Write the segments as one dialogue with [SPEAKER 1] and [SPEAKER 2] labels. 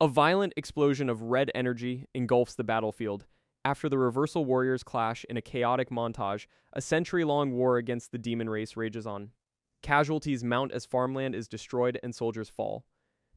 [SPEAKER 1] A violent explosion of red energy engulfs the battlefield. After the reversal warriors clash in a chaotic montage, a century-long war against the demon race rages on. Casualties mount as farmland is destroyed and soldiers fall.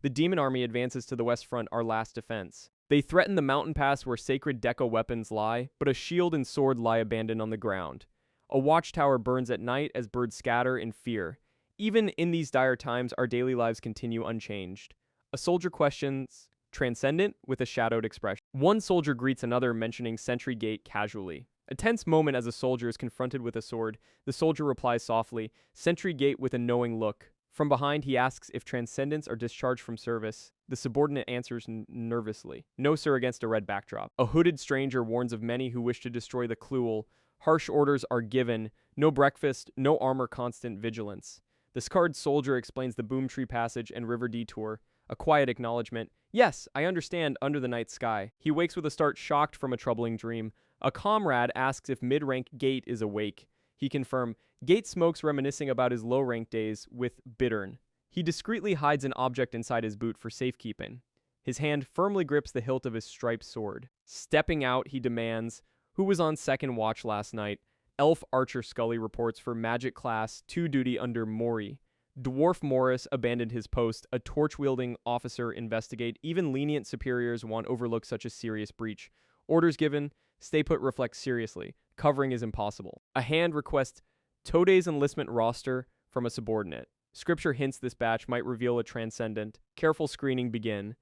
[SPEAKER 1] The demon army advances to the west front, our last defense. They threaten the mountain pass where sacred Deca weapons lie, but a shield and sword lie abandoned on the ground. A watchtower burns at night as birds scatter in fear. Even in these dire times, our daily lives continue unchanged. A soldier questions Transcendent with a shadowed expression. One soldier greets another, mentioning Sentry Gate casually. A tense moment as a soldier is confronted with a sword. The soldier replies softly, Sentry Gate, with a knowing look. From behind, he asks if Transcendents are discharged from service. The subordinate answers nervously, no sir, against a red backdrop. A hooded stranger warns of many who wish to destroy the Kluel. Harsh orders are given, no breakfast, no armor, constant vigilance. The scarred soldier explains the Boomtree Passage and River Detour. A quiet acknowledgement. Yes, I understand, under the night sky. He wakes with a start, shocked from a troubling dream. A comrade asks if mid-rank Gate is awake. He confirms. Gate smokes, reminiscing about his low-rank days with Bittern. He discreetly hides an object inside his boot for safekeeping. His hand firmly grips the hilt of his striped sword. Stepping out, he demands, who was on second watch last night? Elf Archer Scully reports for Magic Class 2 duty under Mori. Dwarf Morris abandoned his post. A torch-wielding officer investigate. Even lenient superiors won't overlook such a serious breach. Orders given. Stay put reflects seriously. Covering is impossible. A hand requests Tode's enlistment roster from a subordinate. Scripture hints this batch might reveal a transcendent. Careful screening begin.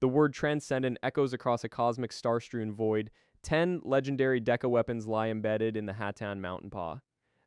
[SPEAKER 1] The word transcendent echoes across a cosmic star-strewn void. 10 legendary Deca weapons lie embedded in the Hatan mountain paw.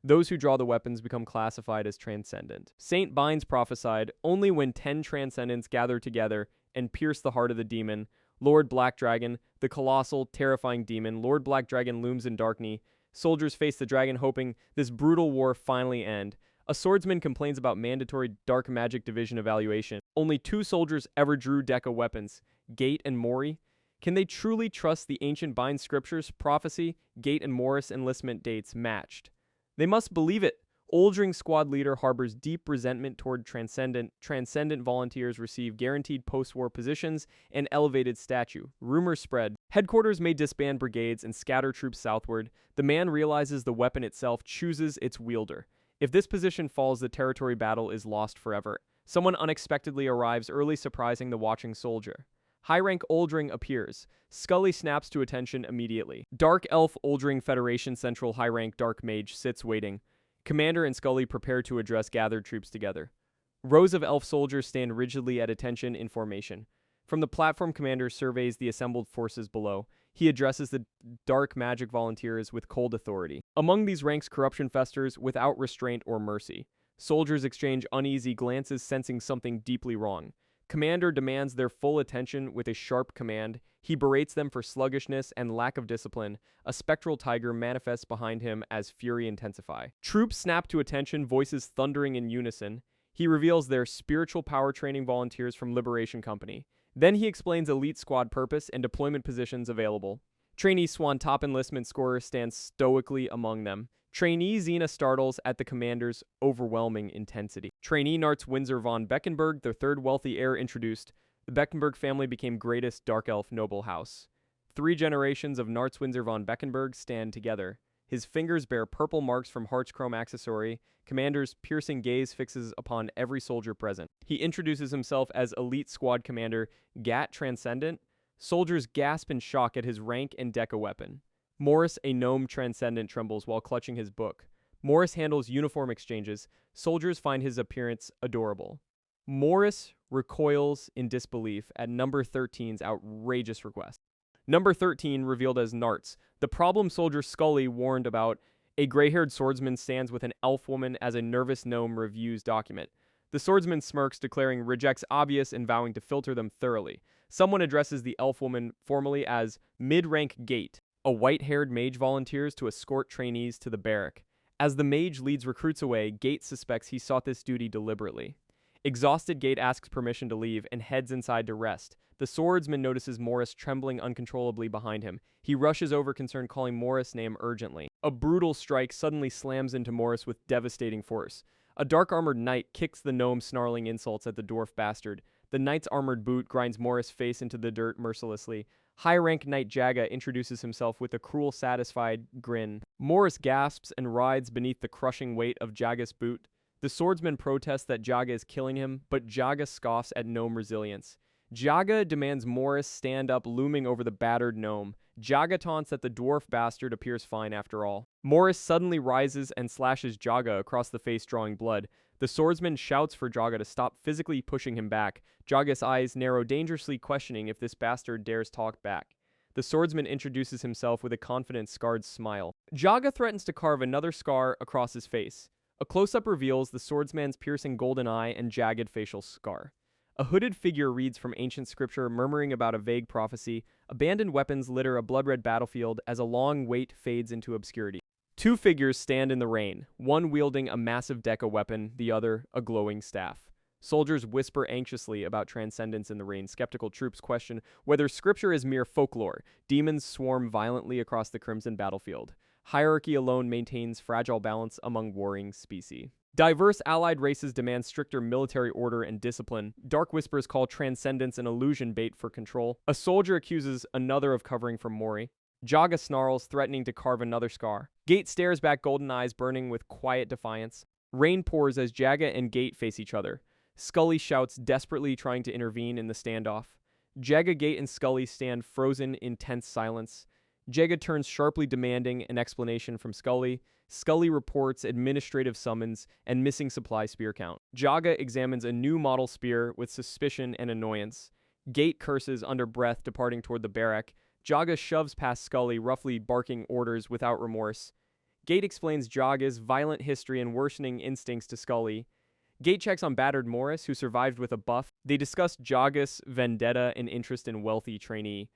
[SPEAKER 1] Those who draw the weapons become classified as transcendent. Saint Bynes prophesied, only when 10 transcendents gather together and pierce the heart of the demon, Lord Black Dragon, the colossal, terrifying demon, Lord Black Dragon looms in darkness. Soldiers face the dragon, hoping this brutal war finally end. A swordsman complains about mandatory dark magic division evaluation. Only 2 soldiers ever drew Deca weapons, Gate and Mori. Can they truly trust the ancient Bynes scriptures? Prophecy, Gate and Morris enlistment dates matched. They must believe it. Oldring squad leader harbors deep resentment toward Transcendent. Transcendent volunteers receive guaranteed post-war positions and elevated statue. Rumors spread. Headquarters may disband brigades and scatter troops southward. The man realizes the weapon itself chooses its wielder. If this position falls, the territory battle is lost forever. Someone unexpectedly arrives early, surprising the watching soldier. High-rank Oldring appears. Scully snaps to attention immediately. Dark Elf Oldring Federation Central high-rank Dark Mage sits waiting. Commander and Scully prepare to address gathered troops together. Rows of elf soldiers stand rigidly at attention in formation. From the platform, Commander surveys the assembled forces below. He addresses the dark magic volunteers with cold authority. Among these ranks, corruption festers without restraint or mercy. Soldiers exchange uneasy glances, sensing something deeply wrong. Commander demands their full attention with a sharp command. He berates them for sluggishness and lack of discipline. A spectral tiger manifests behind him as fury intensify. Troops snap to attention, voices thundering in unison. He reveals their spiritual power training volunteers from Liberation Company. Then he explains elite squad purpose and deployment positions available. Trainee Swan, top enlistment scorer, stands stoically among them. Trainee Xena startles at the commander's overwhelming intensity. Trainee Nartz Windsor von Beckenberg, the third wealthy heir introduced. The Beckenberg family became greatest dark elf noble house. 3 generations of Nartz Windsor von Beckenberg stand together. His fingers bear purple marks from Heart's chrome accessory. Commander's piercing gaze fixes upon every soldier present. He introduces himself as Elite Squad Commander Gat Transcendent. Soldiers gasp in shock at his rank and Deca weapon. Morris, a gnome transcendent, trembles while clutching his book. Morris handles uniform exchanges. Soldiers find his appearance adorable. Morris recoils in disbelief at number 13's outrageous request. Number 13, revealed as Nartz, the problem soldier Scully warned about. A gray-haired swordsman stands with an elf woman as a nervous gnome reviews document. The swordsman smirks, declaring rejects obvious and vowing to filter them thoroughly. Someone addresses the elf woman formally as mid-rank Gate. A white-haired mage volunteers to escort trainees to the barrack. As the mage leads recruits away, Gate suspects he sought this duty deliberately. Exhausted, Gate asks permission to leave and heads inside to rest. The swordsman notices Morris trembling uncontrollably behind him. He rushes over, concerned, calling Morris' name urgently. A brutal strike suddenly slams into Morris with devastating force. A dark-armored knight kicks the gnome, snarling insults at the dwarf bastard. The knight's armored boot grinds Morris' face into the dirt mercilessly. High-rank Knight Jaga introduces himself with a cruel, satisfied grin. Morris gasps and writhes beneath the crushing weight of Jaga's boot. The swordsman protests that Jaga is killing him, but Jaga scoffs at gnome resilience. Jaga demands Morris stand up, looming over the battered gnome. Jaga taunts that the dwarf bastard appears fine after all. Morris suddenly rises and slashes Jaga across the face, drawing blood. The swordsman shouts for Jaga to stop physically pushing him back. Jaga's eyes narrow, dangerously questioning if this bastard dares talk back. The swordsman introduces himself with a confident, scarred smile. Jaga threatens to carve another scar across his face. A close-up reveals the swordsman's piercing golden eye and jagged facial scar. A hooded figure reads from ancient scripture, murmuring about a vague prophecy. Abandoned weapons litter a blood-red battlefield as a long wait fades into obscurity. Two figures stand in the rain, one wielding a massive Deca weapon, the other a glowing staff. Soldiers whisper anxiously about transcendence in the rain. Skeptical troops question whether scripture is mere folklore. Demons swarm violently across the crimson battlefield. Hierarchy alone maintains fragile balance among warring species. Diverse allied races demand stricter military order and discipline. Dark whispers call transcendence an illusion bait for control. A soldier accuses another of covering for Mori. Jaga snarls, threatening to carve another scar. Gate stares back, golden eyes burning with quiet defiance. Rain pours as Jaga and Gate face each other. Scully shouts, desperately trying to intervene in the standoff. Jaga, Gate, and Scully stand frozen in tense silence. Jaga turns sharply, demanding an explanation from Scully. Scully reports administrative summons and missing supply spear count. Jaga examines a new model spear with suspicion and annoyance. Gate curses under breath, departing toward the barrack. Jaga shoves past Scully, roughly barking orders without remorse. Gate explains Jaga's violent history and worsening instincts to Scully. Gate checks on battered Morris, who survived with a buff. They discuss Jaga's vendetta and interest in wealthy trainee.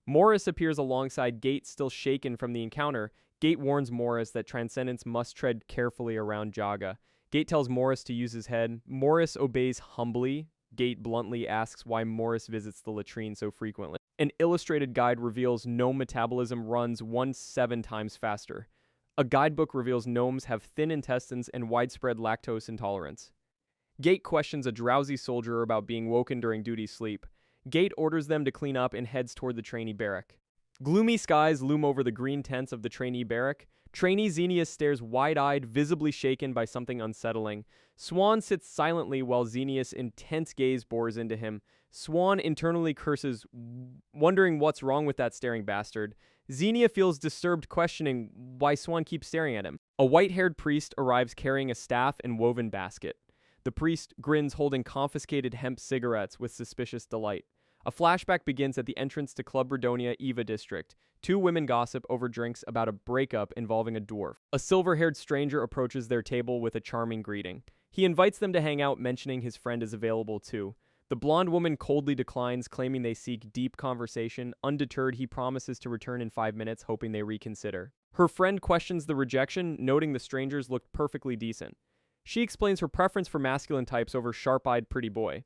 [SPEAKER 1] Morris appears alongside Gate, still shaken from the encounter. Gate warns Morris that Transcendence must tread carefully around Jaga. Gate tells Morris to use his head. Morris obeys humbly. Gate bluntly asks why Morris visits the latrine so frequently. An illustrated guide reveals gnome metabolism runs 7 times faster. A guidebook reveals gnomes have thin intestines and widespread lactose intolerance. Gate questions a drowsy soldier about being woken during duty sleep. Gate orders them to clean up and heads toward the trainee barrack. Gloomy skies loom over the green tents of the trainee barrack. Trainee Xenius stares wide-eyed, visibly shaken by something unsettling. Swan sits silently while Xenius' intense gaze bores into him. Swan internally curses, wondering what's wrong with that staring bastard. Xenia feels disturbed, questioning why Swan keeps staring at him. A white-haired priest arrives carrying a staff and woven basket. The priest grins, holding confiscated hemp cigarettes with suspicious delight. A flashback begins at the entrance to Club Redonia Eva District. Two women gossip over drinks about a breakup involving a dwarf. A silver-haired stranger approaches their table with a charming greeting. He invites them to hang out, mentioning his friend is available too. The blonde woman coldly declines, claiming they seek deep conversation. Undeterred, he promises to return in 5 minutes, hoping they reconsider. Her friend questions the rejection, noting the strangers looked perfectly decent. She explains her preference for masculine types over sharp-eyed pretty boy.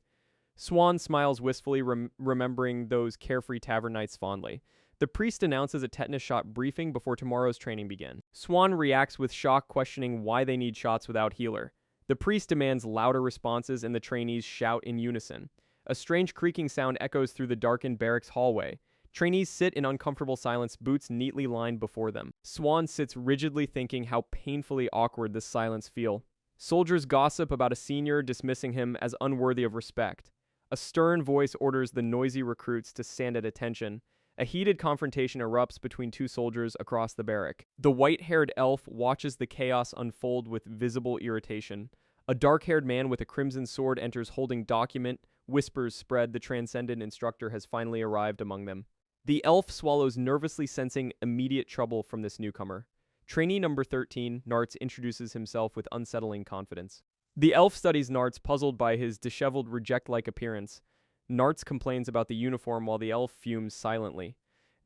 [SPEAKER 1] Swan smiles wistfully, remembering those carefree tavern nights fondly. The priest announces a tetanus shot briefing before tomorrow's training begins. Swan reacts with shock, questioning why they need shots without healer. The priest demands louder responses, and the trainees shout in unison. A strange creaking sound echoes through the darkened barracks hallway. Trainees sit in uncomfortable silence, boots neatly lined before them. Swan sits rigidly, thinking how painfully awkward this silence feels. Soldiers gossip about a senior, dismissing him as unworthy of respect. A stern voice orders the noisy recruits to stand at attention. A heated confrontation erupts between two soldiers across the barrack. The white-haired elf watches the chaos unfold with visible irritation. A dark-haired man with a crimson sword enters holding document. Whispers spread. The transcendent instructor has finally arrived among them. The elf swallows nervously, sensing immediate trouble from this newcomer. Trainee number 13, Nartz, introduces himself with unsettling confidence. The elf studies Nartz, puzzled by his disheveled, reject-like appearance. Nartz complains about the uniform while the elf fumes silently.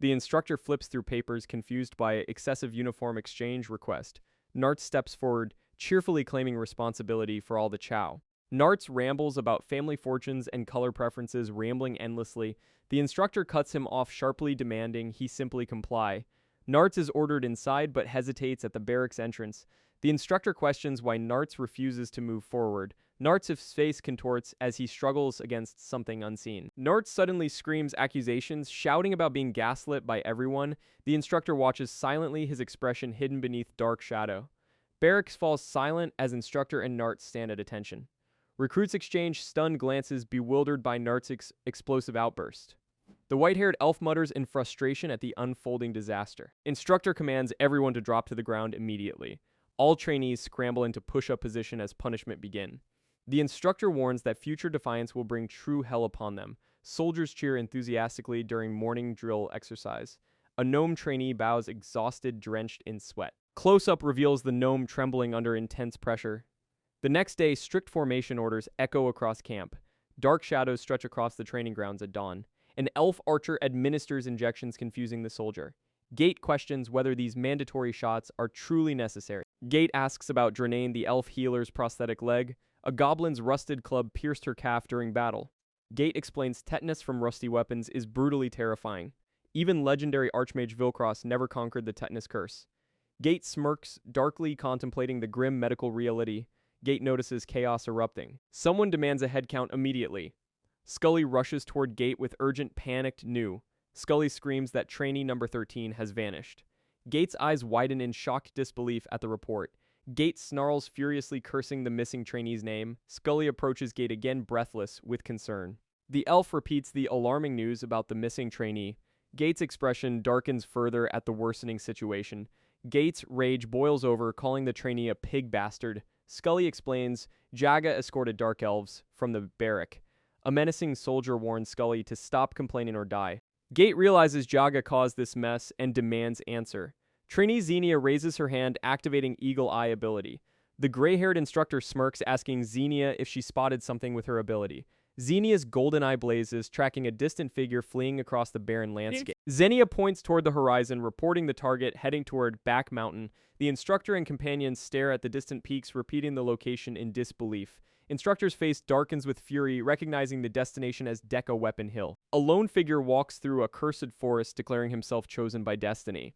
[SPEAKER 1] The instructor flips through papers, confused by excessive uniform exchange request. Nartz steps forward, cheerfully claiming responsibility for all the chow. Nartz rambles about family fortunes and color preferences, rambling endlessly. The instructor cuts him off sharply, demanding he simply comply. Nartz is ordered inside, but hesitates at the barracks entrance. The instructor questions why Nartz refuses to move forward. Nartz's face contorts as he struggles against something unseen. Nartz suddenly screams accusations, shouting about being gaslit by everyone. The instructor watches silently, his expression hidden beneath dark shadow. Barracks falls silent as instructor and Nartz stand at attention. Recruits exchange stunned glances, bewildered by Nartz's explosive outburst. The white-haired elf mutters in frustration at the unfolding disaster. Instructor commands everyone to drop to the ground immediately. All trainees scramble into push-up position as punishment begin. The instructor warns that future defiance will bring true hell upon them. Soldiers cheer enthusiastically during morning drill exercise. A gnome trainee bows exhausted, drenched in sweat. Close-up reveals the gnome trembling under intense pressure. The next day, strict formation orders echo across camp. Dark shadows stretch across the training grounds at dawn. An elf archer administers injections, confusing the soldier. Gate questions whether these mandatory shots are truly necessary. Gate asks about Draenane, the elf healer's prosthetic leg. A goblin's rusted club pierced her calf during battle. Gate explains tetanus from rusty weapons is brutally terrifying. Even legendary Archmage Vilcross never conquered the tetanus curse. Gate smirks, darkly contemplating the grim medical reality. Gate notices chaos erupting. Someone demands a head count immediately. Scully rushes toward Gate with urgent, panicked new. Scully screams that trainee number 13 has vanished. Gate's eyes widen in shocked disbelief at the report. Gate snarls, furiously cursing the missing trainee's name. Scully approaches Gate again, breathless with concern. The elf repeats the alarming news about the missing trainee. Gate's expression darkens further at the worsening situation. Gate's rage boils over, calling the trainee a pig bastard. Scully explains Jaga escorted dark elves from the barrack. A menacing soldier warns Scully to stop complaining or die. Gate realizes Jaga caused this mess and demands answer. Trainee Xenia raises her hand, activating Eagle Eye ability. The gray-haired instructor smirks, asking Xenia if she spotted something with her ability. Xenia's golden eye blazes, tracking a distant figure fleeing across the barren landscape. Xenia points toward the horizon, reporting the target heading toward Back Mountain. The instructor and companions stare at the distant peaks, repeating the location in disbelief. Instructor's face darkens with fury, recognizing the destination as Deca Weapon Hill. A lone figure walks through a cursed forest, declaring himself chosen by destiny.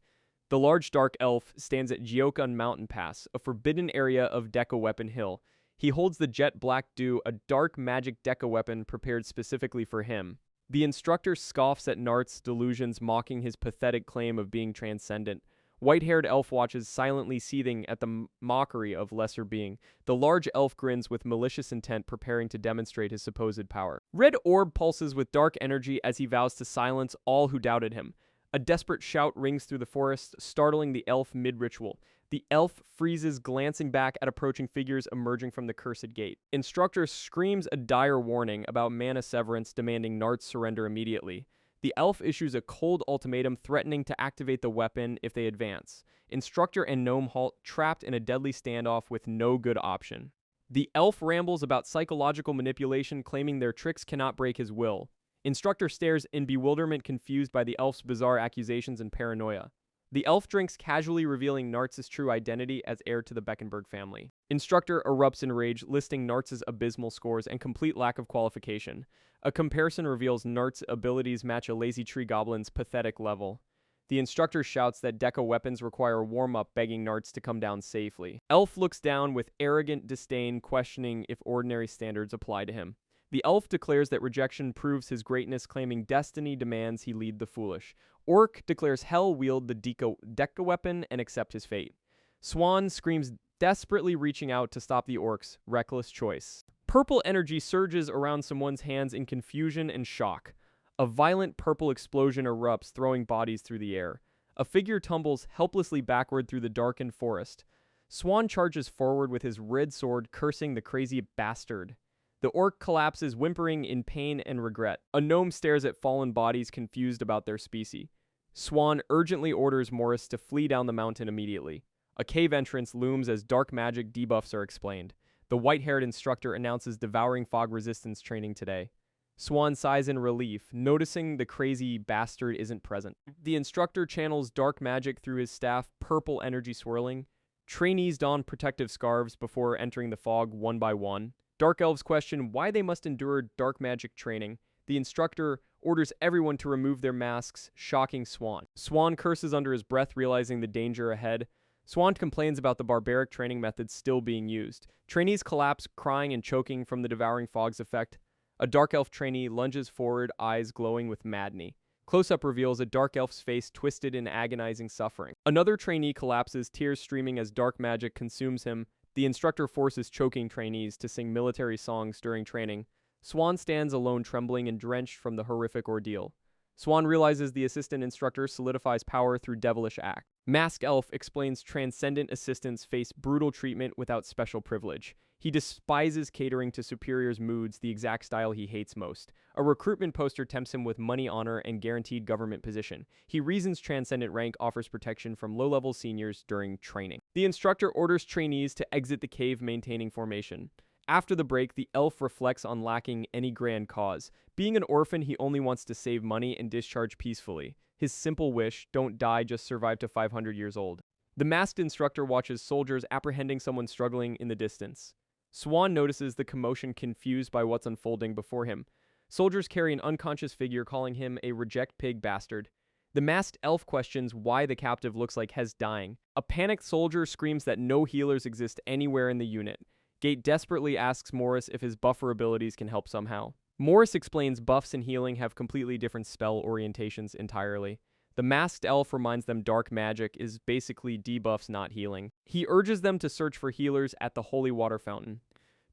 [SPEAKER 1] The large dark elf stands at Geokan Mountain Pass, a forbidden area of Deca Weapon Hill. He holds the Jet Black Dew, a dark magic Deca weapon prepared specifically for him. The instructor scoffs at Nartz's delusions, mocking his pathetic claim of being transcendent. White-haired elf watches, silently seething at the mockery of lesser being. The large elf grins with malicious intent, preparing to demonstrate his supposed power. Red orb pulses with dark energy as he vows to silence all who doubted him. A desperate shout rings through the forest, startling the elf mid-ritual. The elf freezes, glancing back at approaching figures emerging from the cursed gate. Instructor screams a dire warning about mana severance, demanding Nartz surrender immediately. The elf issues a cold ultimatum, threatening to activate the weapon if they advance. Instructor and gnome halt, trapped in a deadly standoff with no good option. The elf rambles about psychological manipulation, claiming their tricks cannot break his will. Instructor stares in bewilderment, confused by the elf's bizarre accusations and paranoia. The elf drinks, casually revealing Nartz's true identity as heir to the Beckenberg family. Instructor erupts in rage, listing Nartz's abysmal scores and complete lack of qualification. A comparison reveals Nartz's abilities match a lazy tree goblin's pathetic level. The instructor shouts that Deca weapons require a warm-up, begging Nartz to come down safely. Elf looks down with arrogant disdain, questioning if ordinary standards apply to him. The elf declares that rejection proves his greatness, claiming destiny demands he lead the foolish. Orc declares hell wield the Deca weapon and accept his fate. Swan screams, desperately reaching out to stop the orcs' reckless choice. Purple energy surges around someone's hands in confusion and shock. A violent purple explosion erupts, throwing bodies through the air. A figure tumbles helplessly backward through the darkened forest. Swan charges forward with his red sword, cursing the crazy bastard. The orc collapses, whimpering in pain and regret. A gnome stares at fallen bodies, confused about their species. Swan urgently orders Morris to flee down the mountain immediately. A cave entrance looms as dark magic debuffs are explained. The white-haired instructor announces devouring fog resistance training today. Swan sighs in relief, noticing the crazy bastard isn't present. The instructor channels dark magic through his staff, purple energy swirling. Trainees don protective scarves before entering the fog one by one. Dark elves question why they must endure dark magic training. The instructor orders everyone to remove their masks, shocking Swan. Swan curses under his breath, realizing the danger ahead. Swan complains about the barbaric training methods still being used. Trainees collapse, crying and choking from the devouring fog's effect. A dark elf trainee lunges forward, eyes glowing with madney. Close-up reveals a dark elf's face twisted in agonizing suffering. Another trainee collapses, tears streaming as dark magic consumes him. The instructor forces choking trainees to sing military songs during training. Swan stands alone, trembling and drenched from the horrific ordeal. Swan realizes the assistant instructor solidifies power through devilish act. Masked Elf explains transcendent assistants face brutal treatment without special privilege. He despises catering to superiors' moods, the exact style he hates most. A recruitment poster tempts him with money, honor, and guaranteed government position. He reasons transcendent rank offers protection from low-level seniors during training. The instructor orders trainees to exit the cave, maintaining formation. After the break, the elf reflects on lacking any grand cause. Being an orphan, he only wants to save money and discharge peacefully. His simple wish, don't die, just survive to 500 years old. The masked instructor watches soldiers apprehending someone struggling in the distance. Swan notices the commotion, confused by what's unfolding before him. Soldiers carry an unconscious figure, calling him a reject pig bastard. The masked elf questions why the captive looks like Hes dying. A panicked soldier screams that no healers exist anywhere in the unit. Gate desperately asks Morris if his buffer abilities can help somehow. Morris explains buffs and healing have completely different spell orientations entirely. The masked elf reminds them dark magic is basically debuffs, not healing. He urges them to search for healers at the holy water fountain.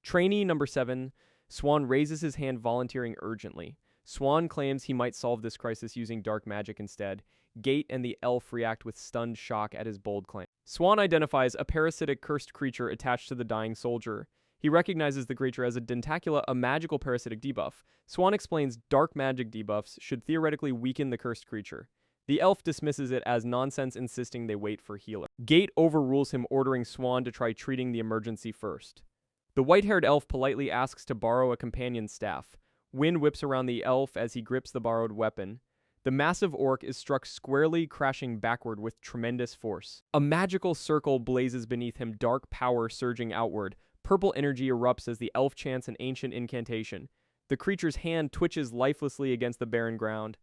[SPEAKER 1] Trainee number 7, Swan raises his hand, volunteering urgently. Swan claims he might solve this crisis using dark magic instead. Gate and the elf react with stunned shock at his bold claim. Swan identifies a parasitic cursed creature attached to the dying soldier. He recognizes the creature as a Dentacula, a magical parasitic debuff. Swan explains dark magic debuffs should theoretically weaken the cursed creature. The elf dismisses it as nonsense, insisting they wait for healer. Gate overrules him, ordering Swan to try treating the emergency first. The white-haired elf politely asks to borrow a companion's staff. Wind whips around the elf as he grips the borrowed weapon. The massive orc is struck squarely, crashing backward with tremendous force. A magical circle blazes beneath him, dark power surging outward. Purple energy erupts as the elf chants an ancient incantation. The creature's hand twitches lifelessly against the barren ground.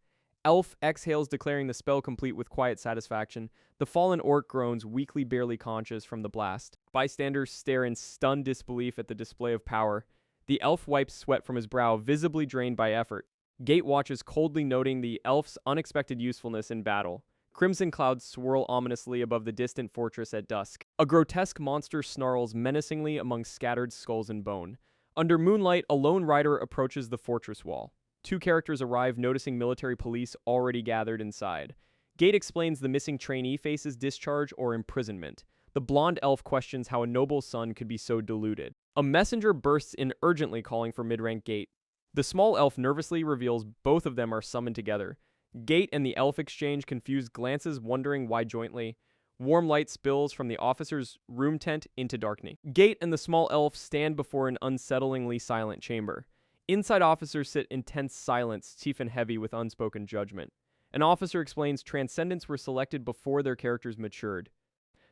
[SPEAKER 1] Elf exhales, declaring the spell complete with quiet satisfaction. The fallen orc groans, weakly, barely conscious from the blast. Bystanders stare in stunned disbelief at the display of power. The elf wipes sweat from his brow, visibly drained by effort. Gate watches coldly, noting the elf's unexpected usefulness in battle. Crimson clouds swirl ominously above the distant fortress at dusk. A grotesque monster snarls menacingly among scattered skulls and bone. Under moonlight, a lone rider approaches the fortress wall. 2 characters arrive, noticing military police already gathered inside. Gate explains the missing trainee faces discharge or imprisonment. The blonde elf questions how a noble son could be so deluded. A messenger bursts in urgently, calling for mid-rank Gate. The small elf nervously reveals both of them are summoned together. Gate and the elf exchange confused glances, wondering why jointly. Warm light spills from the officer's room tent into darkening. Gate and the small elf stand before an unsettlingly silent chamber. Inside, officers sit in tense silence, chief and heavy with unspoken judgment. An officer explains transcendents were selected before their characters matured.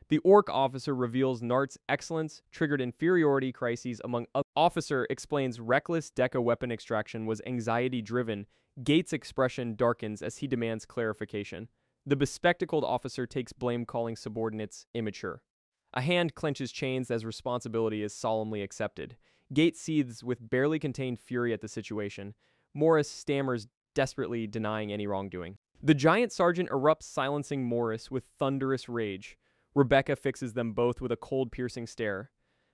[SPEAKER 1] The orc officer reveals Nart's excellence triggered inferiority crises among other. Officer explains reckless Deca weapon extraction was anxiety-driven. Gates' expression darkens as he demands clarification. The bespectacled officer takes blame, calling subordinates immature. A hand clenches chains as responsibility is solemnly accepted. Gate seethes with barely contained fury at the situation. Morris stammers, desperately denying any wrongdoing. The giant sergeant erupts, silencing Morris with thunderous rage. Rebecca fixes them both with a cold, piercing stare.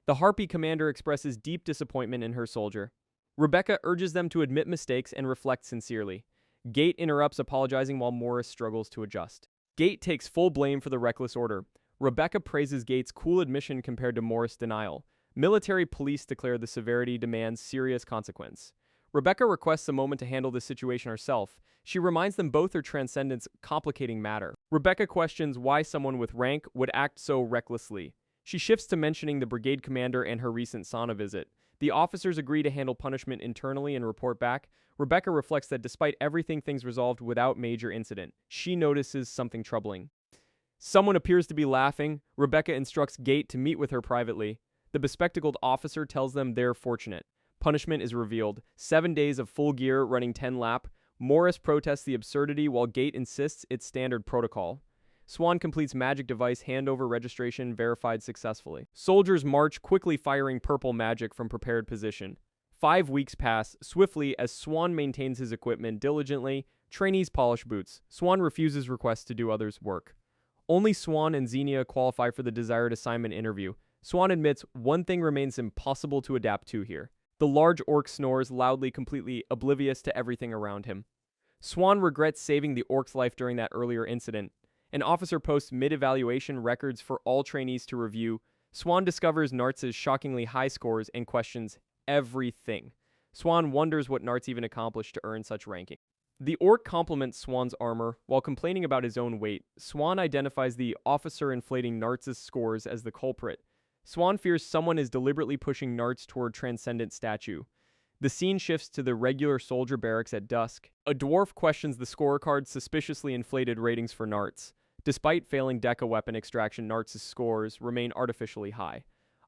[SPEAKER 1] The Harpy commander expresses deep disappointment in her soldier. Rebecca urges them to admit mistakes and reflect sincerely. Gate interrupts, apologizing while Morris struggles to adjust. Gate takes full blame for the reckless order. Rebecca praises Gate's cool admission compared to Morris' denial. Military police declare the severity demands serious consequence. Rebecca requests a moment to handle this situation herself. She reminds them both are transcendents, complicating matter. Rebecca questions why someone with rank would act so recklessly. She shifts to mentioning the brigade commander and her recent sauna visit. The officers agree to handle punishment internally and report back. Rebecca reflects that despite everything, things resolved without major incident. She notices something troubling. Someone appears to be laughing. Rebecca instructs Gate to meet with her privately. The bespectacled officer tells them they're fortunate. Punishment is revealed. 7 days of full gear running 10 lap. Morris protests the absurdity while Gate insists it's standard protocol. Swan completes magic device handover registration verified successfully. Soldiers march, quickly firing purple magic from prepared position. 5 weeks pass swiftly as Swan maintains his equipment diligently. Trainees polish boots. Swan refuses requests to do others' work. Only Swan and Xenia qualify for the desired assignment interview. Swan admits one thing remains impossible to adapt to here. The large orc snores loudly, completely oblivious to everything around him. Swan regrets saving the orc's life during that earlier incident. An officer posts mid-evaluation records for all trainees to review. Swan discovers Nartz's shockingly high scores and questions everything. Swan wonders what Nartz even accomplished to earn such ranking. The orc compliments Swan's armor while complaining about his own weight. Swan identifies the officer inflating Nartz's scores as the culprit. Swan fears someone is deliberately pushing Nartz toward transcendent statue. The scene shifts to the regular soldier barracks at dusk. A dwarf questions the scorecard's suspiciously inflated ratings for Nartz. Despite failing Deca weapon extraction, Nartz's scores remain artificially high.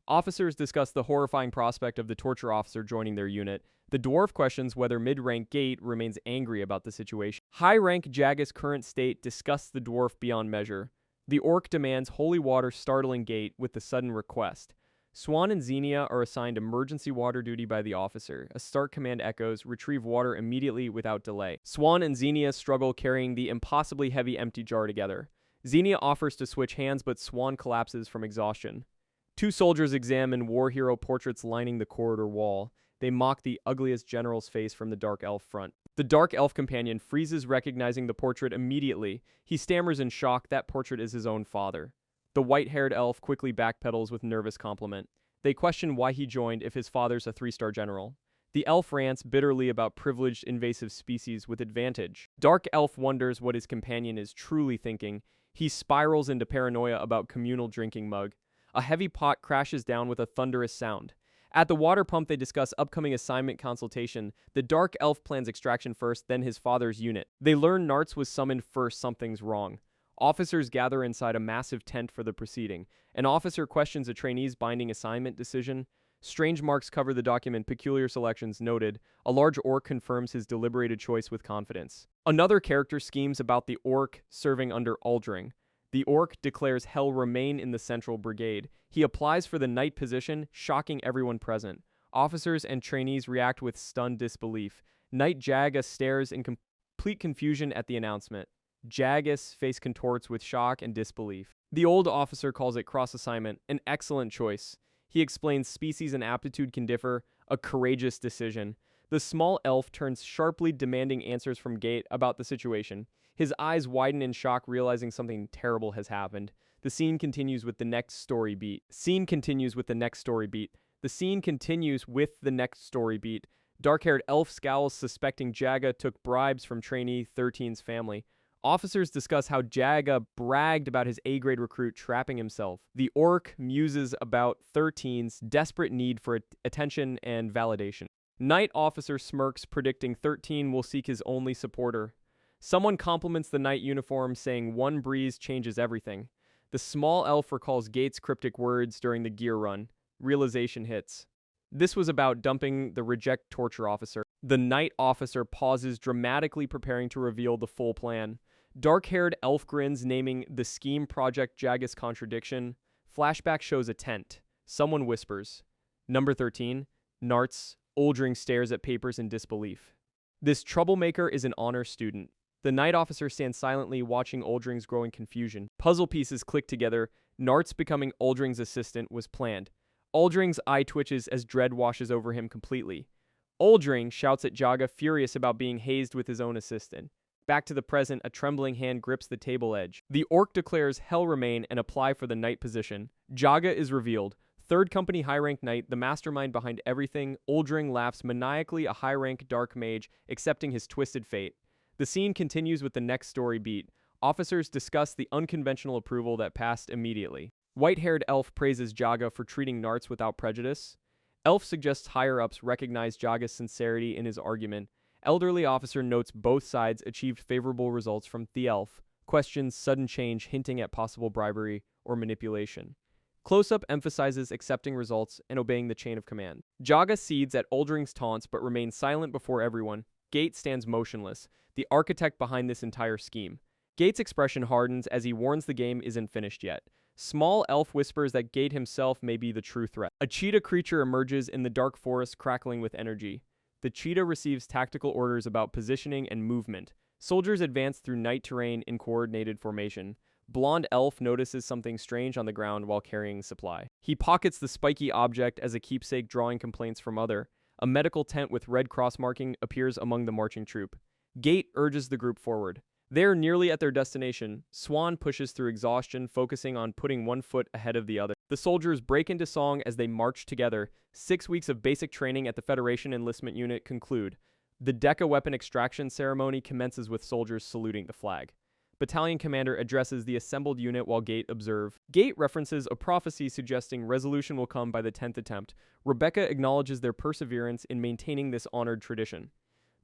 [SPEAKER 1] Officers discuss the horrifying prospect of the torture officer joining their unit. The dwarf questions whether mid-rank Gate remains angry about the situation. High-rank Jaga's current state disgusts the dwarf beyond measure. The orc demands holy water, startling Gate with the sudden request. Swan and Xenia are assigned emergency water duty by the officer. A start command echoes, retrieve water immediately without delay. Swan and Xenia struggle carrying the impossibly heavy empty jar together. Xenia offers to switch hands, but Swan collapses from exhaustion. 2 soldiers examine war hero portraits lining the corridor wall. They mock the ugliest general's face from the dark elf front. The dark elf companion freezes, recognizing the portrait immediately. He stammers in shock. That portrait is his own father. The white-haired elf quickly backpedals with nervous compliment. They question why he joined if his father's a 3-star general. The elf rants bitterly about privileged invasive species with advantage. Dark elf wonders what his companion is truly thinking. He spirals into paranoia about communal drinking mug. A heavy pot crashes down with a thunderous sound. At the water pump, they discuss upcoming assignment consultation. The dark elf plans extraction first, then his father's unit. They learn Nartz was summoned first. Something's wrong. Officers gather inside a massive tent for the proceeding. An officer questions a trainee's binding assignment decision. Strange marks cover the document. Peculiar selections noted. A large orc confirms his deliberated choice with confidence. Another character schemes about the orc serving under Aldring. The orc declares hell remain in the central brigade. He applies for the knight position, shocking everyone present. Officers and trainees react with stunned disbelief. Knight Jaga stares in complete confusion at the announcement. Jaga's face contorts with shock and disbelief. The old officer calls it cross-assignment, an excellent choice. He explains species and aptitude can differ, a courageous decision. The small elf turns sharply, demanding answers from Gate about the situation. His eyes widen in shock, realizing something terrible has happened. The scene continues with the next story beat. Dark-haired elf scowls, suspecting Jaga took bribes from trainee 13's family. Officers discuss how Jaga bragged about his A-grade recruit trapping himself. The orc muses about 13's desperate need for attention and validation. Knight officer smirks, predicting 13 will seek his only supporter. Someone compliments the knight uniform, saying one breeze changes everything. The small elf recalls Gates' cryptic words during the gear run. Realization hits. This was about dumping the reject torture officer. The knight officer pauses, dramatically preparing to reveal the full plan. Dark-haired elf grins, naming the scheme Project Jagus contradiction. Flashback shows a tent. Someone whispers. Number 13. Nartz. Oldring stares at papers in disbelief. This troublemaker is an honor student. The knight officer stands silently, watching Oldring's growing confusion. Puzzle pieces click together. Nartz becoming Oldring's assistant was planned. Oldring's eye twitches as dread washes over him completely. Oldring shouts at Jaga, furious about being hazed with his own assistant. Back to the present, a trembling hand grips the table edge. The orc declares hell remain and apply for the knight position. Jaga is revealed. 3rd Company high-rank knight, the mastermind behind everything. Oldring laughs maniacally, a high-rank dark mage, accepting his twisted fate. The scene continues with the next story beat. Officers discuss the unconventional approval that passed immediately. White-haired elf praises Jaga for treating Nartz without prejudice. Elf suggests higher-ups recognize Jaga's sincerity in his argument. Elderly officer notes both sides achieved favorable results from the elf. Questions sudden change, hinting at possible bribery or manipulation. Close-up emphasizes accepting results and obeying the chain of command. Jaga cedes at Oldring's taunts but remains silent before everyone. Gate stands motionless, the architect behind this entire scheme. Gate's expression hardens as he warns the game isn't finished yet. Small elf whispers that Gate himself may be the true threat. A cheetah creature emerges in the dark forest, crackling with energy. The cheetah receives tactical orders about positioning and movement. Soldiers advance through night terrain in coordinated formation. Blonde elf notices something strange on the ground while carrying supply. He pockets the spiky object as a keepsake, drawing complaints from other. A medical tent with red cross marking appears among the marching troop. Gate urges the group forward. They are nearly at their destination. Swan pushes through exhaustion, focusing on putting one foot ahead of the other. The soldiers break into song as they march together. 6 weeks of basic training at the Federation Enlistment Unit conclude. The Deca weapon extraction ceremony commences with soldiers saluting the flag. Battalion commander addresses the assembled unit while Gate observe. Gate references a prophecy suggesting resolution will come by the 10th attempt. Rebecca acknowledges their perseverance in maintaining this honored tradition.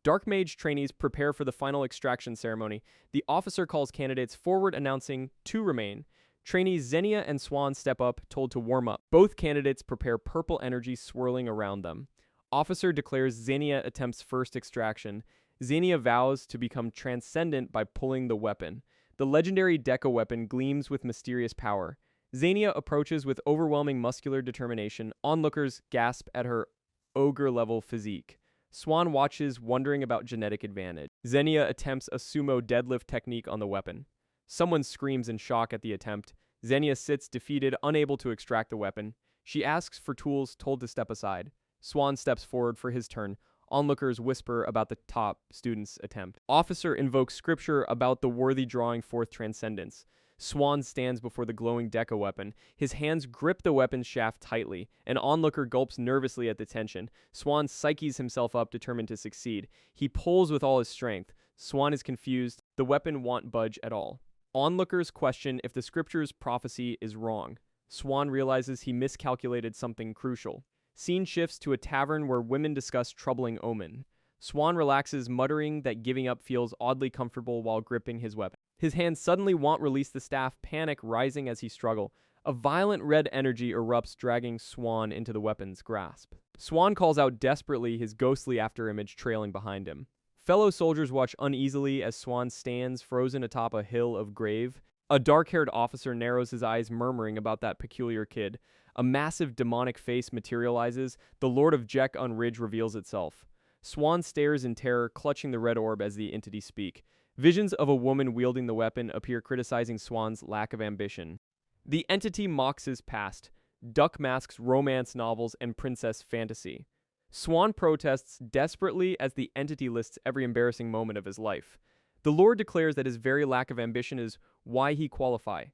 [SPEAKER 1] Dark Mage trainees prepare for the final extraction ceremony. The officer calls candidates forward, announcing 2 remain. Trainees Xenia and Swan step up, told to warm up. Both candidates prepare, purple energy swirling around them. Officer declares Xenia attempts first extraction. Xenia vows to become transcendent by pulling the weapon. The legendary Deca weapon gleams with mysterious power. Xenia approaches with overwhelming muscular determination. Onlookers gasp at her ogre-level physique. Swan watches, wondering about genetic advantage. Xenia attempts a sumo deadlift technique on the weapon. Someone screams in shock at the attempt. Xenia sits defeated, unable to extract the weapon. She asks for tools, told to step aside. Swan steps forward for his turn. Onlookers whisper about the top student's attempt. Officer invokes scripture about the worthy drawing forth transcendence. Swan stands before the glowing Deca weapon. His hands grip the weapon's shaft tightly. An onlooker gulps nervously at the tension. Swan psyches himself up, determined to succeed. He pulls with all his strength. Swan is confused. The weapon won't budge at all. Onlookers question if the scripture's prophecy is wrong. Swan realizes he miscalculated something crucial. Scene shifts to a tavern where women discuss troubling omen. Swan relaxes, muttering that giving up feels oddly comfortable while gripping his weapon. His hands suddenly won't release the staff, panic rising as he struggles. A violent red energy erupts, dragging Swan into the weapon's grasp. Swan calls out desperately, his ghostly afterimage trailing behind him. Fellow soldiers watch uneasily as Swan stands frozen atop a hill of grave. A dark-haired officer narrows his eyes, murmuring about that peculiar kid. A massive demonic face materializes. The Lord of Jek on Ridge reveals itself. Swan stares in terror, clutching the red orb as the entity speaks. Visions of a woman wielding the weapon appear, criticizing Swan's lack of ambition. The entity mocks his past, duck masks, romance novels, and princess fantasy. Swan protests desperately as the entity lists every embarrassing moment of his life. The Lord declares that his very lack of ambition is why he qualify.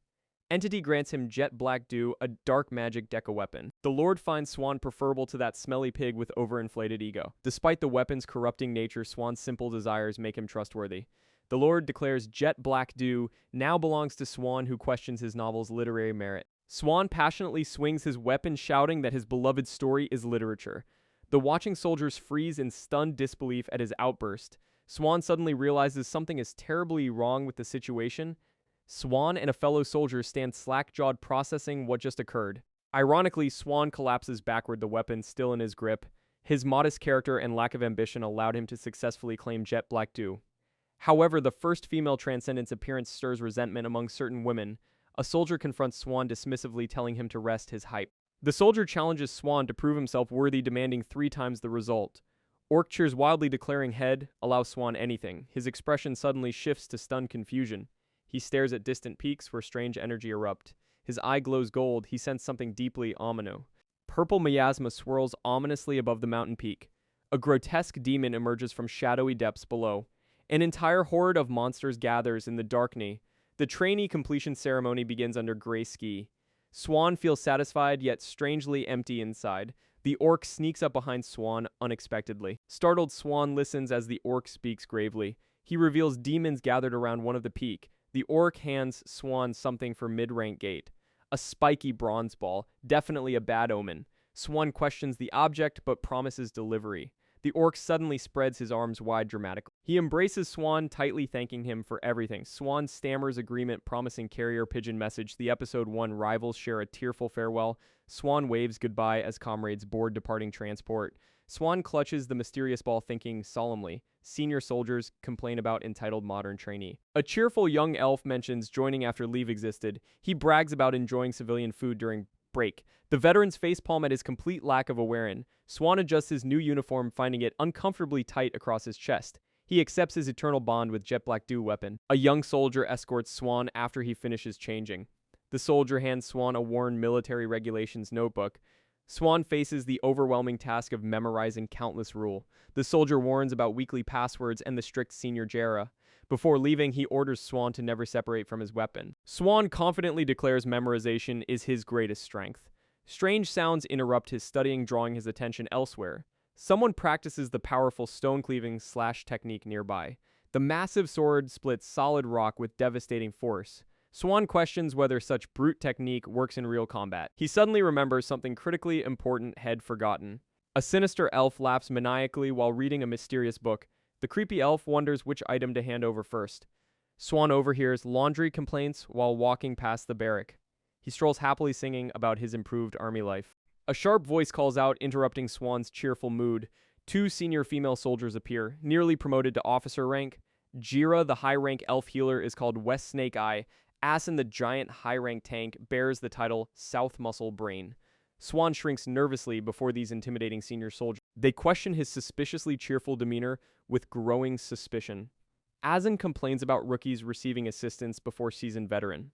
[SPEAKER 1] Entity grants him jet black dew, a dark magic Deca weapon. The Lord finds Swan preferable to that smelly pig with overinflated ego. Despite the weapon's corrupting nature, Swan's simple desires make him trustworthy. The Lord declares jet black dew now belongs to Swan, who questions his novel's literary merit. Swan passionately swings his weapon, shouting that his beloved story is literature. The watching soldiers freeze in stunned disbelief at his outburst. Swan suddenly realizes something is terribly wrong with the situation. Swan and a fellow soldier stand slack-jawed, processing what just occurred. Ironically, Swan collapses backward, the weapon still in his grip. His modest character and lack of ambition allowed him to successfully claim jet black dew. However, the first female Transcendence appearance stirs resentment among certain women. A soldier confronts Swan dismissively, telling him to rest his hype. The soldier challenges Swan to prove himself worthy, demanding 3 times the result. Orc cheers wildly, declaring head, allow Swan anything. His expression suddenly shifts to stunned confusion. He stares at distant peaks where strange energy erupt. His eye glows gold. He sensed something deeply ominous. Purple miasma swirls ominously above the mountain peak. A grotesque demon emerges from shadowy depths below. An entire horde of monsters gathers in the darkness. The trainee completion ceremony begins under gray ski. Swan feels satisfied, yet strangely empty inside. The orc sneaks up behind Swan unexpectedly. Startled, Swan listens as the orc speaks gravely. He reveals demons gathered around one of the peak. The orc hands Swan something for mid-rank Gate. A spiky bronze ball, definitely a bad omen. Swan questions the object, but promises delivery. The orc suddenly spreads his arms wide dramatically. He embraces Swan, tightly thanking him for everything. Swan stammers agreement, promising carrier pigeon message. The episode 1 rivals share a tearful farewell. Swan waves goodbye as comrades board departing transport. Swan clutches the mysterious ball, thinking solemnly, senior soldiers complain about entitled modern trainee. A cheerful young elf mentions joining after leave existed. He brags about enjoying civilian food during break. The veterans facepalm at his complete lack of awareness. Swan adjusts his new uniform, finding it uncomfortably tight across his chest. He accepts his eternal bond with jet black dew weapon. A young soldier escorts Swan after he finishes changing. The soldier hands Swan a worn military regulations notebook. Swan faces the overwhelming task of memorizing countless rules. The soldier warns about weekly passwords and the strict senior JARA. Before leaving, he orders Swan to never separate from his weapon. Swan confidently declares memorization is his greatest strength. Strange sounds interrupt his studying, drawing his attention elsewhere. Someone practices the powerful stone-cleaving slash technique nearby. The massive sword splits solid rock with devastating force. Swan questions whether such brute technique works in real combat. He suddenly remembers something critically important had forgotten. A sinister elf laughs maniacally while reading a mysterious book. The creepy elf wonders which item to hand over first. Swan overhears laundry complaints while walking past the barrack. He strolls happily singing about his improved army life. A sharp voice calls out, interrupting Swan's cheerful mood. Two senior female soldiers appear, nearly promoted to officer rank. Jira, the high-rank elf healer, is called West Snake Eye. Asin, the giant high-rank tank, bears the title South Muscle Brain. Swan shrinks nervously before these intimidating senior soldiers. They question his suspiciously cheerful demeanor with growing suspicion. Asin complains about rookies receiving assistance before seasoned veteran.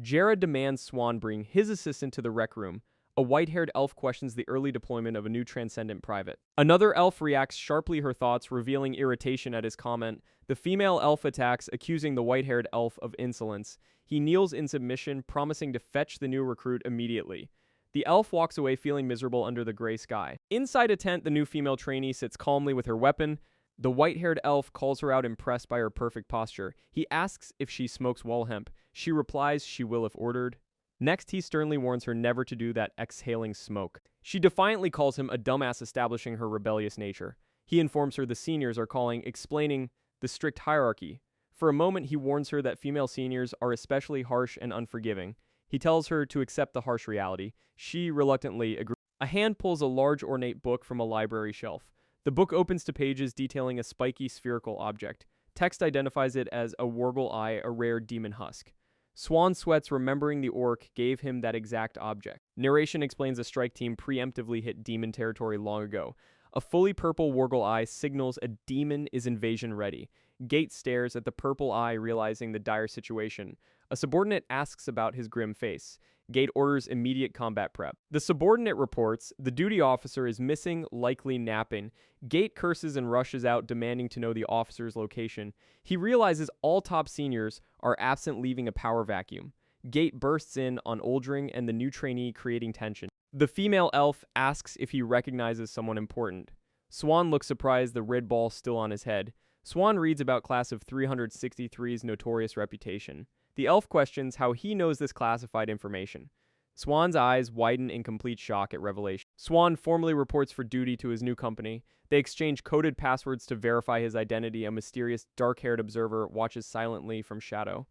[SPEAKER 1] Jara demands Swan bring his assistant to the rec room. A white-haired elf questions the early deployment of a new transcendent private. Another elf reacts sharply her thoughts, revealing irritation at his comment. The female elf attacks, accusing the white-haired elf of insolence. He kneels in submission, promising to fetch the new recruit immediately. The elf walks away feeling miserable under the gray sky. Inside a tent, the new female trainee sits calmly with her weapon. The white-haired elf calls her out, impressed by her perfect posture. He asks if she smokes wall hemp. She replies she will if ordered. Next, he sternly warns her never to do that, exhaling smoke. She defiantly calls him a dumbass, establishing her rebellious nature. He informs her the seniors are calling, explaining the strict hierarchy. For a moment, he warns her that female seniors are especially harsh and unforgiving. He tells her to accept the harsh reality. She reluctantly agrees. A hand pulls a large ornate book from a library shelf. The book opens to pages detailing a spiky spherical object. Text identifies it as a Wargle Eye, a rare demon husk. Swan sweats, remembering the orc gave him that exact object. Narration explains the strike team preemptively hit demon territory long ago. A fully purple Wargle Eye signals a demon is invasion ready. Gate stares at the purple eye, realizing the dire situation. A subordinate asks about his grim face. Gate orders immediate combat prep. The subordinate reports the duty officer is missing, likely napping. Gate curses and rushes out, demanding to know the officer's location. He realizes all top seniors are absent, leaving a power vacuum. Gate bursts in on Oldring and the new trainee, creating tension. The female elf asks if he recognizes someone important. Swan looks surprised, the red ball still on his head. Swan reads about class of 363's notorious reputation. The elf questions how he knows this classified information. Swan's eyes widen in complete shock at revelation. Swan formally reports for duty to his new company. They exchange coded passwords to verify his identity. A mysterious, dark-haired observer watches silently from shadow.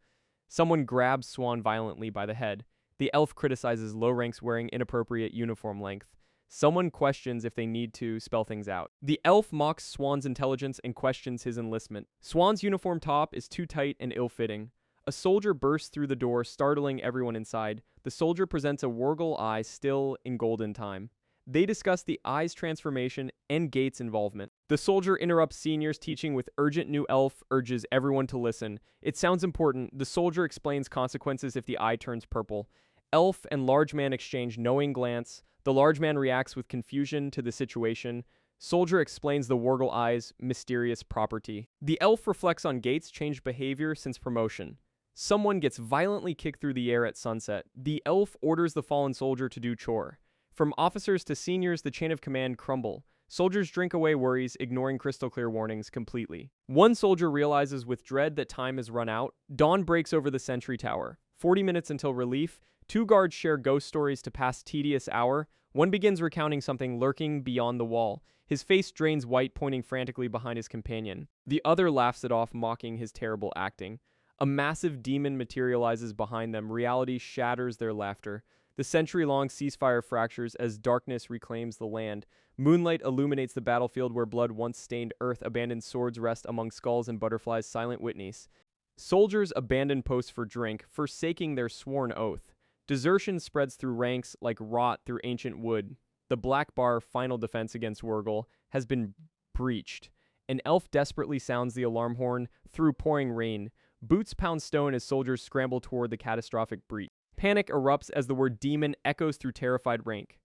[SPEAKER 1] Someone grabs Swan violently by the head. The elf criticizes low ranks wearing inappropriate uniform length. Someone questions if they need to spell things out. The elf mocks Swan's intelligence and questions his enlistment. Swan's uniform top is too tight and ill-fitting. A soldier bursts through the door, startling everyone inside. The soldier presents a Wargle Eye still in golden time. They discuss the eye's transformation and Gate's involvement. The soldier interrupts seniors teaching with urgent. New elf urges everyone to listen. It sounds important. The soldier explains consequences if the eye turns purple. Elf and large man exchange knowing glance. The large man reacts with confusion to the situation. Soldier explains the Wargle Eye's mysterious property. The elf reflects on Gate's changed behavior since promotion. Someone gets violently kicked through the air at sunset. The elf orders the fallen soldier to do chore. From officers to seniors, the chain of command crumble. Soldiers drink away worries, ignoring crystal clear warnings completely. One soldier realizes with dread that time has run out. Dawn breaks over the sentry tower. 40 minutes until relief. Two guards share ghost stories to pass tedious hour. One begins recounting something lurking beyond the wall. His face drains white, pointing frantically behind his companion. The other laughs it off, mocking his terrible acting. A massive demon materializes behind them. Reality shatters their laughter. The century-long ceasefire fractures as darkness reclaims the land. Moonlight illuminates the battlefield where blood once stained earth. Abandoned swords rest among skulls and butterflies, silent witness. Soldiers abandon posts for drink, forsaking their sworn oath. Desertion spreads through ranks like rot through ancient wood. The Black Bar, final defense against Wurgle, has been breached. An elf desperately sounds the alarm horn through pouring rain. Boots pound stone as soldiers scramble toward the catastrophic breach. Panic erupts as the word demon echoes through terrified rank.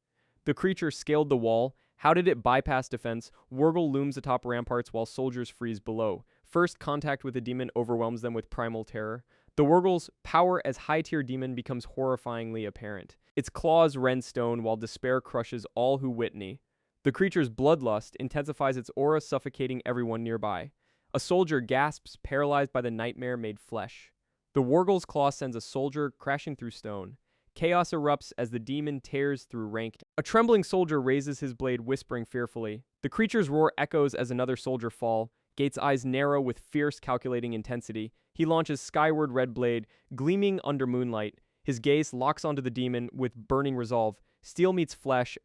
[SPEAKER 1] The creature scaled the wall. How did it bypass defense? Wurgle looms atop ramparts while soldiers freeze below. First contact with the demon overwhelms them with primal terror. The Wurgle's power as high-tier demon becomes horrifyingly apparent. Its claws rend stone while despair crushes all who witney. The creature's bloodlust intensifies its aura, suffocating everyone nearby. A soldier gasps, paralyzed by the nightmare-made flesh. The Wurgle's claw sends a soldier crashing through stone. Chaos erupts as the demon tears through rank. A trembling soldier raises his blade, whispering fearfully. The creature's roar echoes as another soldier falls. Gate's eyes narrow with fierce, calculating intensity. He launches skyward red blade, gleaming under moonlight. His gaze locks onto the demon with burning resolve. Steel meets flesh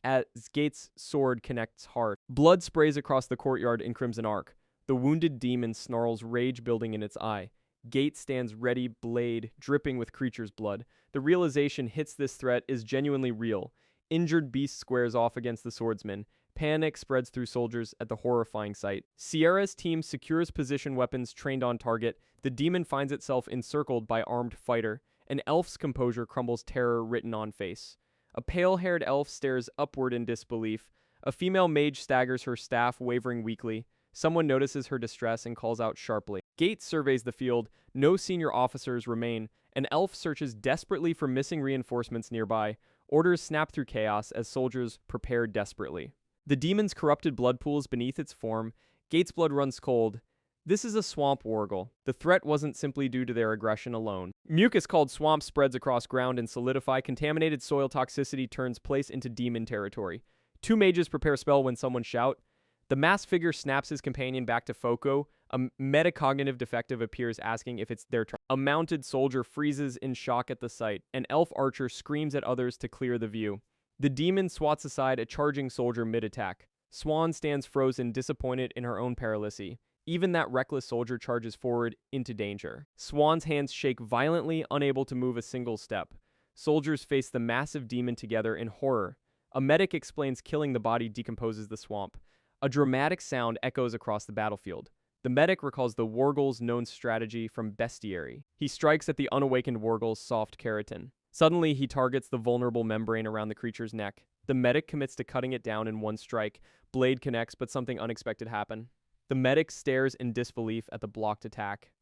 [SPEAKER 1] as Gate's sword connects heart. Blood sprays across the courtyard in crimson arc. The wounded demon snarls, rage building in its eye. Gate stands ready, blade dripping with creature's blood. The realization hits this threat is genuinely real. Injured beast squares off against the swordsman. Panic spreads through soldiers at the horrifying sight. Sierra's team secures position weapons trained on target. The demon finds itself encircled by armed fighter. An elf's composure crumbles, terror written on face. A pale-haired elf stares upward in disbelief. A female mage staggers her staff, wavering weakly. Someone notices her distress and calls out sharply. Gate surveys the field. No senior officers remain. An elf searches desperately for missing reinforcements nearby. Orders snap through chaos as soldiers prepare desperately. The demon's corrupted blood pools beneath its form. Gate's blood runs cold. This is a swamp Wurgle. The threat wasn't simply due to their aggression alone. Mucus called swamp spreads across ground and solidify. Contaminated soil toxicity turns place into demon territory. Two mages prepare spell when someone shout. The masked figure snaps his companion back to Foko. A metacognitive defective appears asking if it's their turn. A mounted soldier freezes in shock at the sight. An elf archer screams at others to clear the view. The demon swats aside a charging soldier mid-attack. Swan stands frozen, disappointed in her own paralysis. Even that reckless soldier charges forward into danger. Swan's hands shake violently, unable to move a single step. Soldiers face the massive demon together in horror. A medic explains killing the body decomposes the swamp. A dramatic sound echoes across the battlefield. The medic recalls the Wurgle's known strategy from Bestiary. He strikes at the unawakened Wurgle's soft keratin. Suddenly, he targets the vulnerable membrane around the creature's neck. The medic commits to cutting it down in one strike. Blade connects, but something unexpected happens. The medic stares in disbelief at the blocked attack.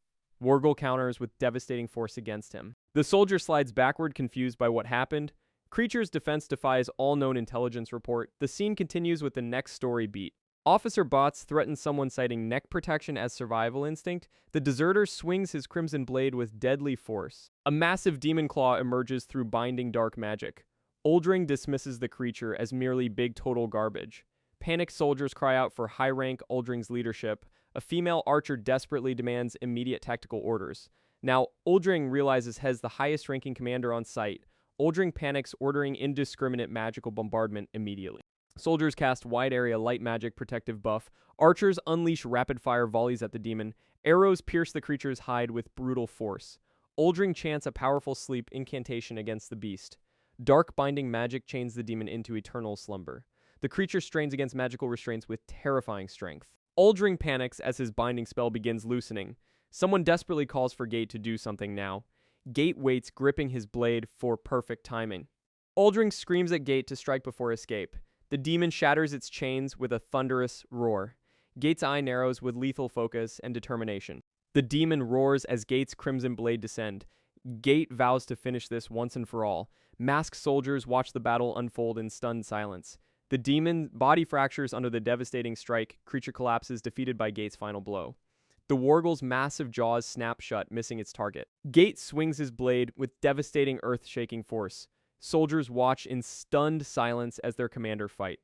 [SPEAKER 1] Wurgle counters with devastating force against him. The soldier slides backward, confused by what happened. Creature's defense defies all known intelligence report. The scene continues with the next story beat. Officer Bots threatens someone citing neck protection as survival instinct. The deserter swings his crimson blade with deadly force. A massive demon claw emerges through binding dark magic. Oldring dismisses the creature as merely big total garbage. Panicked soldiers cry out for high-rank Oldring's leadership. A female archer desperately demands immediate tactical orders. Now, Oldring realizes has the highest-ranking commander on site. Oldring panics, ordering indiscriminate magical bombardment immediately. Soldiers cast wide-area light magic protective buff. Archers unleash rapid-fire volleys at the demon. Arrows pierce the creature's hide with brutal force. Oldring chants a powerful sleep incantation against the beast. Dark binding magic chains the demon into eternal slumber. The creature strains against magical restraints with terrifying strength. Oldring panics as his binding spell begins loosening. Someone desperately calls for Gate to do something now. Gate waits, gripping his blade for perfect timing. Oldring screams at Gate to strike before escape. The demon shatters its chains with a thunderous roar. Gate's eye narrows with lethal focus and determination. The demon roars as Gate's crimson blade descend. Gate vows to finish this once and for all. Masked soldiers watch the battle unfold in stunned silence. The demon body fractures under the devastating strike. Creature collapses, defeated by Gate's final blow. The Wurgle's massive jaws snap shut, missing its target. Gate swings his blade with devastating earth-shaking force. Soldiers watch in stunned silence as their commander fight.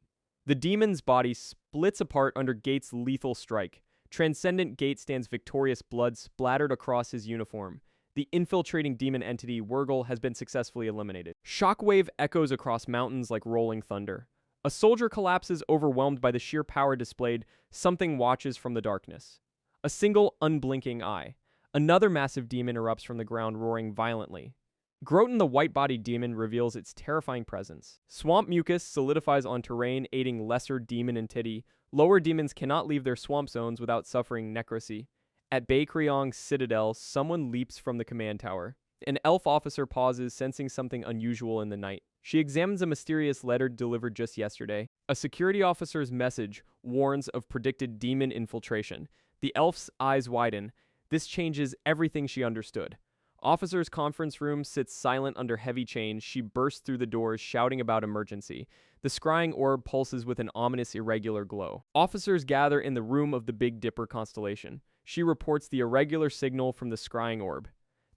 [SPEAKER 1] The demon's body splits apart under Gate's lethal strike. Transcendent Gate stands victorious, blood splattered across his uniform. The infiltrating demon entity Wurgle has been successfully eliminated. Shockwave echoes across mountains like rolling thunder. A soldier collapses, overwhelmed by the sheer power displayed. Something watches from the darkness. A single unblinking eye. Another massive demon erupts from the ground, roaring violently. Groton the white-bodied demon reveals its terrifying presence. Swamp mucus solidifies on terrain, aiding lesser demon entity. Lower demons cannot leave their swamp zones without suffering necrocy. At Baekryong's citadel, someone leaps from the command tower. An elf officer pauses, sensing something unusual in the night. She examines a mysterious letter delivered just yesterday. A security officer's message warns of predicted demon infiltration. The elf's eyes widen. This changes everything she understood. Officer's conference room sits silent under heavy chains. She bursts through the doors, shouting about emergency. The scrying orb pulses with an ominous, irregular glow. Officers gather in the room of the Big Dipper constellation. She reports the irregular signal from the scrying orb.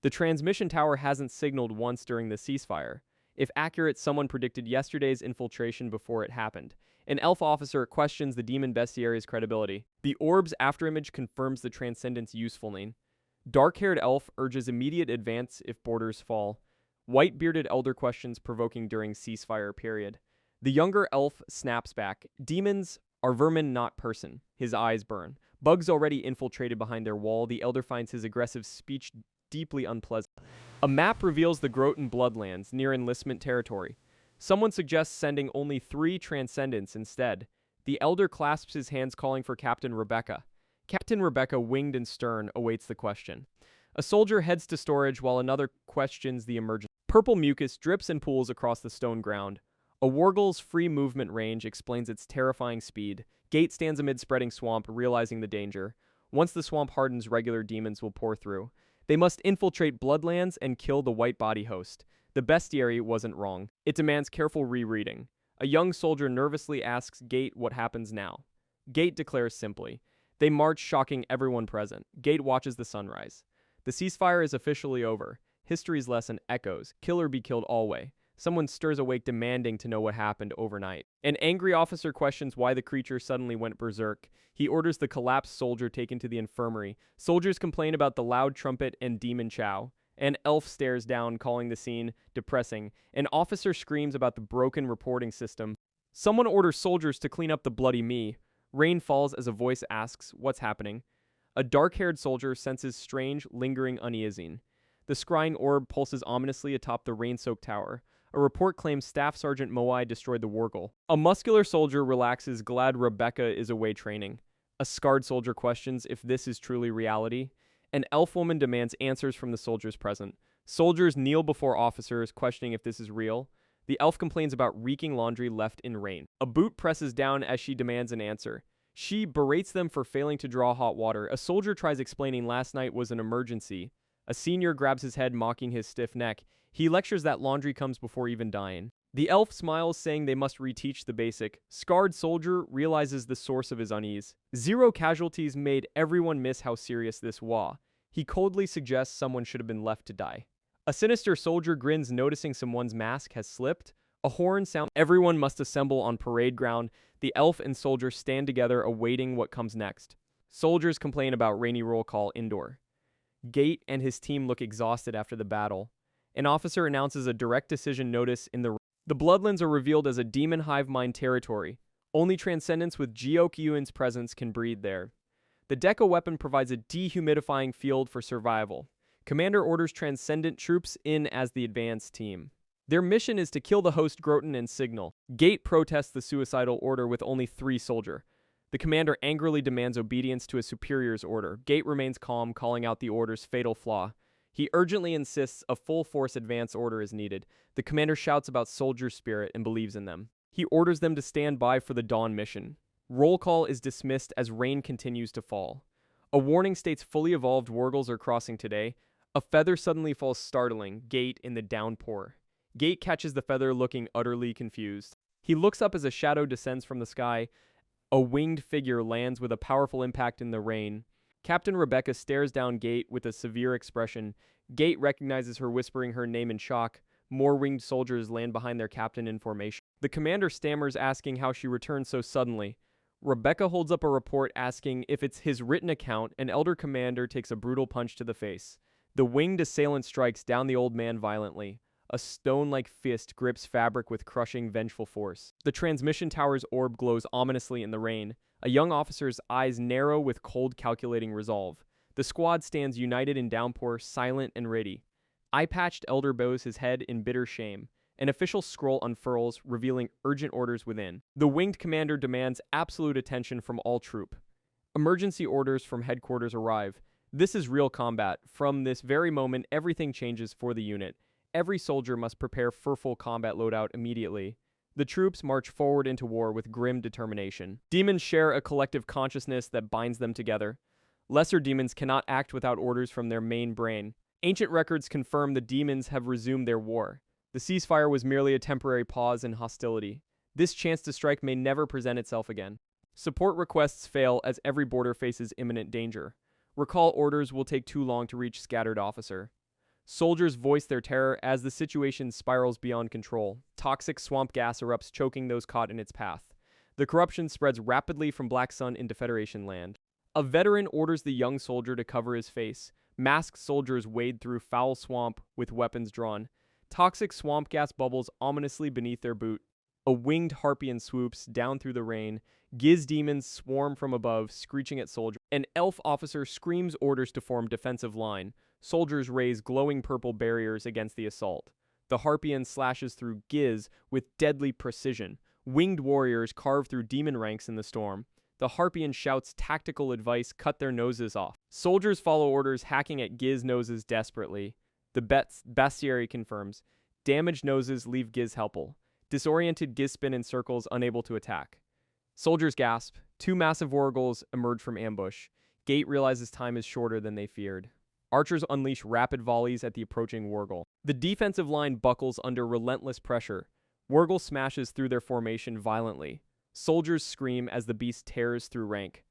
[SPEAKER 1] The transmission tower hasn't signaled once during the ceasefire. If accurate, someone predicted yesterday's infiltration before it happened. An elf officer questions the demon bestiary's credibility. The orb's afterimage confirms the transcendent's usefulness. Dark-haired elf urges immediate advance if borders fall. White-bearded elder questions provoking during ceasefire period. The younger elf snaps back. Demons are vermin, not person. His eyes burn. Bugs already infiltrated behind their wall. The elder finds his aggressive speech deeply unpleasant. A map reveals the Groton Bloodlands, near enlistment territory. Someone suggests sending only 3 transcendents instead. The elder clasps his hands, calling for Captain Rebecca. Captain Rebecca, winged and stern, awaits the question. A soldier heads to storage while another questions the emergency. Purple mucus drips and pools across the stone ground. A Wurgle's free movement range explains its terrifying speed. Gate stands amid spreading swamp, realizing the danger. Once the swamp hardens, regular demons will pour through. They must infiltrate Bloodlands and kill the white body host. The bestiary wasn't wrong. It demands careful rereading. A young soldier nervously asks Gate what happens now. Gate declares simply. They march, shocking everyone present. Gate watches the sunrise. The ceasefire is officially over. History's lesson echoes. Killer be killed always. Someone stirs awake, demanding to know what happened overnight. An angry officer questions why the creature suddenly went berserk. He orders the collapsed soldier taken to the infirmary. Soldiers complain about the loud trumpet and demon chow. An elf stares down, calling the scene depressing. An officer screams about the broken reporting system. Someone orders soldiers to clean up the bloody me. Rain falls as a voice asks, "What's happening?" A dark-haired soldier senses strange, lingering uneasing. The scrying orb pulses ominously atop the rain-soaked tower. A report claims Staff Sergeant Moai destroyed the Wurgle. A muscular soldier relaxes, glad Rebecca is away training. A scarred soldier questions if this is truly reality. An elf woman demands answers from the soldiers present. Soldiers kneel before officers, questioning if this is real. The elf complains about reeking laundry left in rain. A boot presses down as she demands an answer. She berates them for failing to draw hot water. A soldier tries explaining last night was an emergency. A senior grabs his head, mocking his stiff neck. He lectures that laundry comes before even dying. The elf smiles, saying they must reteach the basic. Scarred soldier realizes the source of his unease. 0 casualties made everyone miss how serious this was. He coldly suggests someone should have been left to die. A sinister soldier grins, noticing someone's mask has slipped. A horn sounds. Everyone must assemble on parade ground. The elf and soldier stand together, awaiting what comes next. Soldiers complain about rainy roll call indoor. Gate and his team look exhausted after the battle. An officer announces a direct decision notice in the Bloodlands are revealed as a demon hive mind territory. Only transcendents with Geokyuin's presence can breed there. The Deca weapon provides a dehumidifying field for survival. Commander orders transcendent troops in as the advance team. Their mission is to kill the host Groton and signal. Gate protests the suicidal order with only 3 soldiers. The commander angrily demands obedience to a superior's order. Gate remains calm, calling out the order's fatal flaw. He urgently insists a full-force advance order is needed. The commander shouts about soldier spirit and believes in them. He orders them to stand by for the dawn mission. Roll call is dismissed as rain continues to fall. A warning states fully evolved Wurgles are crossing today. A feather suddenly falls, startling Gate in the downpour. Gate catches the feather, looking utterly confused. He looks up as a shadow descends from the sky. A winged figure lands with a powerful impact in the rain. Captain Rebecca stares down Gate with a severe expression. Gate recognizes her, whispering her name in shock. More winged soldiers land behind their captain in formation. The commander stammers, asking how she returned so suddenly. Rebecca holds up a report asking if it's his written account. An elder commander takes a brutal punch to the face. The winged assailant strikes down the old man violently. A stone-like fist grips fabric with crushing, vengeful force. The transmission tower's orb glows ominously in the rain. A young officer's eyes narrow with cold, calculating resolve. The squad stands united in downpour, silent and ready. Eye-patched elder bows his head in bitter shame. An official scroll unfurls, revealing urgent orders within. The winged commander demands absolute attention from all troop. Emergency orders from headquarters arrive. This is real combat. From this very moment, everything changes for the unit. Every soldier must prepare for full combat loadout immediately. The troops march forward into war with grim determination. Demons share a collective consciousness that binds them together. Lesser demons cannot act without orders from their main brain. Ancient records confirm the demons have resumed their war. The ceasefire was merely a temporary pause in hostility. This chance to strike may never present itself again. Support requests fail as every border faces imminent danger. Recall orders will take too long to reach scattered officer. Soldiers voice their terror as the situation spirals beyond control. Toxic swamp gas erupts, choking those caught in its path. The corruption spreads rapidly from Black Sun into Federation land. A veteran orders the young soldier to cover his face. Masked soldiers wade through foul swamp with weapons drawn. Toxic swamp gas bubbles ominously beneath their boot. A winged harpian swoops down through the rain. Giz demons swarm from above, screeching at soldiers. An elf officer screams orders to form defensive line. Soldiers raise glowing purple barriers against the assault. The harpian slashes through Giz with deadly precision. Winged warriors carve through demon ranks in the storm. The harpian shouts tactical advice, cut their noses off. Soldiers follow orders, hacking at Giz noses desperately. The bestiary confirms. Damaged noses leave Giz helpful. Disoriented Giz spin in circles, unable to attack. Soldiers gasp. Two massive wargulls emerge from ambush. Gate realizes time is shorter than they feared. Archers unleash rapid volleys at the approaching wargull. The defensive line buckles under relentless pressure. Wargull smashes through their formation violently. Soldiers scream as the beast tears through rank.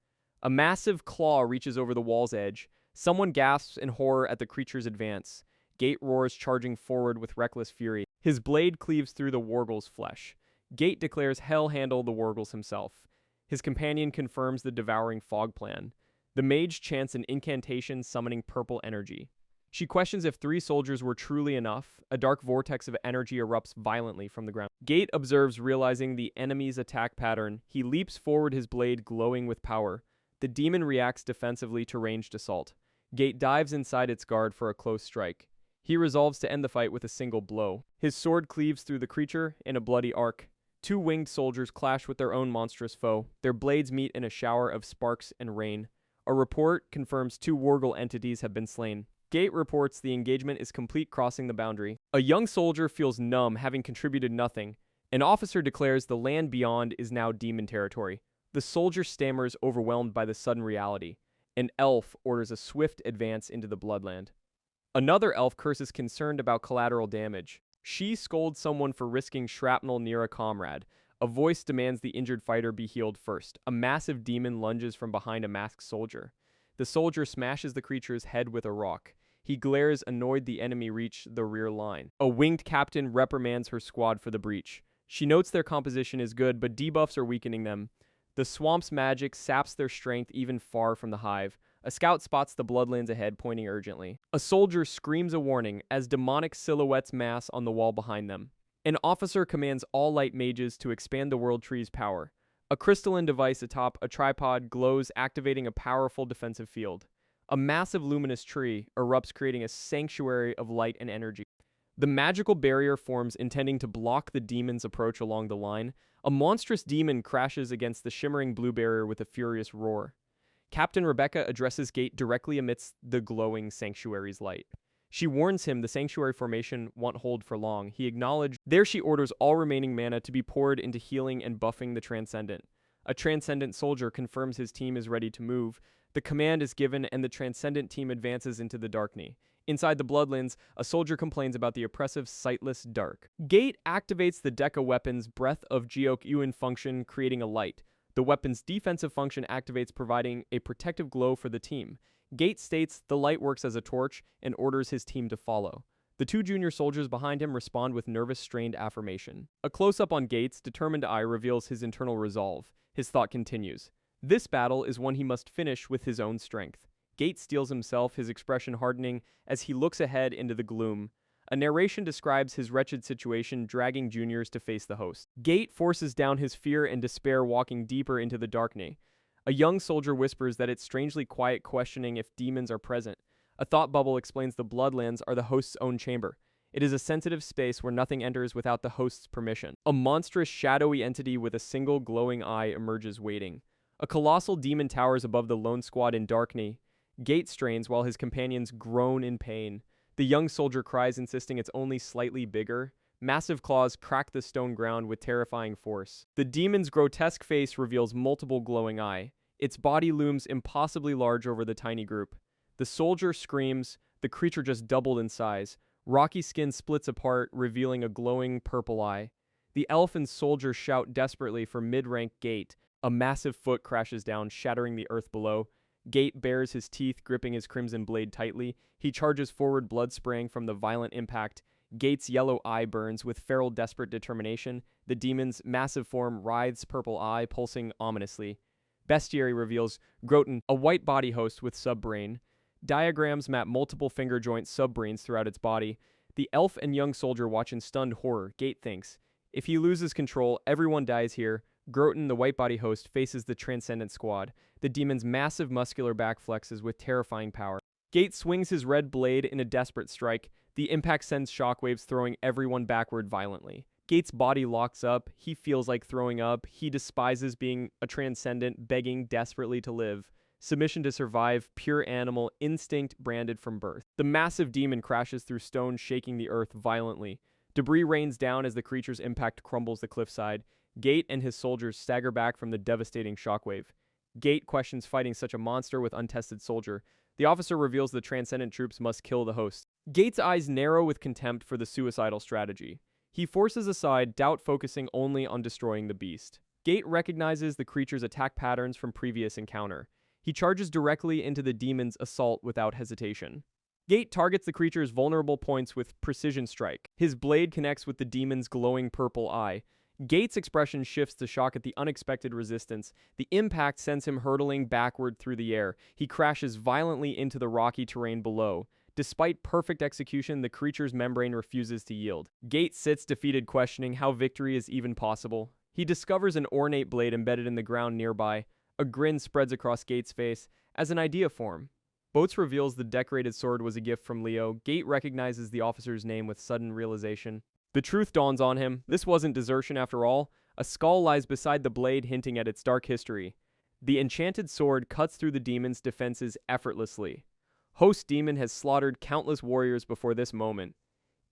[SPEAKER 1] A massive claw reaches over the wall's edge. Someone gasps in horror at the creature's advance. Gate roars, charging forward with reckless fury. His blade cleaves through the wargull's flesh. Gate declares hell handle the wargulls himself. His companion confirms the devouring fog plan. The mage chants an incantation summoning purple energy. She questions if 3 soldiers were truly enough. A dark vortex of energy erupts violently from the ground. Gate observes, realizing the enemy's attack pattern. He leaps forward, his blade glowing with power. The demon reacts defensively to ranged assault. Gate dives inside its guard for a close strike. He resolves to end the fight with a single blow. His sword cleaves through the creature in a bloody arc. 2 winged soldiers clash with their own monstrous foe. Their blades meet in a shower of sparks and rain. A report confirms 2 wargull entities have been slain. Gate reports the engagement is complete, crossing the boundary. A young soldier feels numb, having contributed nothing. An officer declares the land beyond is now demon territory. The soldier stammers, overwhelmed by the sudden reality. An elf orders a swift advance into the Bloodland. Another elf curses, concerned about collateral damage. She scolds someone for risking shrapnel near a comrade. A voice demands the injured fighter be healed first. A massive demon lunges from behind a masked soldier. The soldier smashes the creature's head with a rock. He glares, annoyed the enemy reach the rear line. A winged captain reprimands her squad for the breach. She notes their composition is good, but debuffs are weakening them. The swamp's magic saps their strength even far from the hive. A scout spots the bloodlands ahead, pointing urgently. A soldier screams a warning as demonic silhouettes mass on the wall behind them. An officer commands all light mages to expand the world tree's power. A crystalline device atop a tripod glows, activating a powerful defensive field. A massive luminous tree erupts, creating a sanctuary of light and energy. The magical barrier forms, intending to block the demon's approach along the line. A monstrous demon crashes against the shimmering blue barrier with a furious roar. Captain Rebecca addresses Gate directly amidst the glowing sanctuary's light. She warns him the sanctuary formation won't hold for long. He acknowledged. There she orders all remaining mana to be poured into healing and buffing the Transcendent. A Transcendent soldier confirms his team is ready to move. The command is given and the Transcendent team advances into the Darkney. Inside the Bloodlands, a soldier complains about the oppressive, sightless dark. Gate activates the Deca weapon's Breath of Geok-Ewan function, creating a light. The weapon's defensive function activates, providing a protective glow for the team. Gate states the light works as a torch and orders his team to follow. The 2 junior soldiers behind him respond with nervous, strained affirmation. A close-up on Gate's determined eye reveals his internal resolve. His thought continues. This battle is one he must finish with his own strength. Gate steels himself, his expression hardening as he looks ahead into the gloom. A narration describes his wretched situation, dragging juniors to face the host. Gate forces down his fear and despair, walking deeper into the darkness. A young soldier whispers that it's strangely quiet, questioning if demons are present. A thought bubble explains the Bloodlands are the host's own chamber. It is a sensitive space where nothing enters without the host's permission. A monstrous, shadowy entity with a single glowing eye emerges waiting. A colossal demon towers above the lone squad in darkness. Gate strains while his companions groan in pain. The young soldier cries, insisting it's only slightly bigger. Massive claws crack the stone ground with terrifying force. The demon's grotesque face reveals multiple glowing eyes. Its body looms impossibly large over the tiny group. The soldier screams. The creature just doubled in size. Rocky skin splits apart, revealing a glowing purple eye. The elf and soldier shout desperately for mid-rank Gate. A massive foot crashes down, shattering the earth below. Gate bares his teeth, gripping his crimson blade tightly. He charges forward, blood spraying from the violent impact. Gate's yellow eye burns with feral, desperate determination. The demon's massive form writhes, purple eye pulsing ominously. Bestiary reveals Groton, a white body host with subbrain. Diagrams map multiple finger joint subbrains throughout its body. The elf and young soldier watch in stunned horror. Gate thinks, if he loses control, everyone dies here. Groton, the white body host, faces the Transcendent Squad. The demon's massive muscular back flexes with terrifying power. Gate swings his red blade in a desperate strike. The impact sends shockwaves, throwing everyone backward violently. Gate's body locks up. He feels like throwing up. He despises being a transcendent, begging desperately to live. Submission to survive, pure animal instinct branded from birth. The massive demon crashes through stone, shaking the earth violently. Debris rains down as the creature's impact crumbles the cliffside. Gate and his soldiers stagger back from the devastating shockwave. Gate questions fighting such a monster with untested soldier. The officer reveals the transcendent troops must kill the host. Gate's eyes narrow with contempt for the suicidal strategy. He forces aside doubt, focusing only on destroying the beast. Gate recognizes the creature's attack patterns from previous encounter. He charges directly into the demon's assault without hesitation. Gate targets the creature's vulnerable points with precision strike. His blade connects with the demon's glowing purple eye. Gate's expression shifts to shock at the unexpected resistance. The impact sends him hurtling backward through the air. He crashes violently into the rocky terrain below. Despite perfect execution, the creature's membrane refuses to yield. Gate sits defeated, questioning how victory is even possible. He discovers an ornate blade embedded in the ground nearby. A grin spreads across Gate's face as an idea form. Boats reveals the decorated sword was a gift from Leo. Gate recognizes the officer's name with sudden realization. The truth dawns on him. This wasn't desertion after all. A skull lies beside the blade, hinting at its dark history. The enchanted sword cuts through the demon's defenses effortlessly. Host Demon has slaughtered countless warriors before this moment.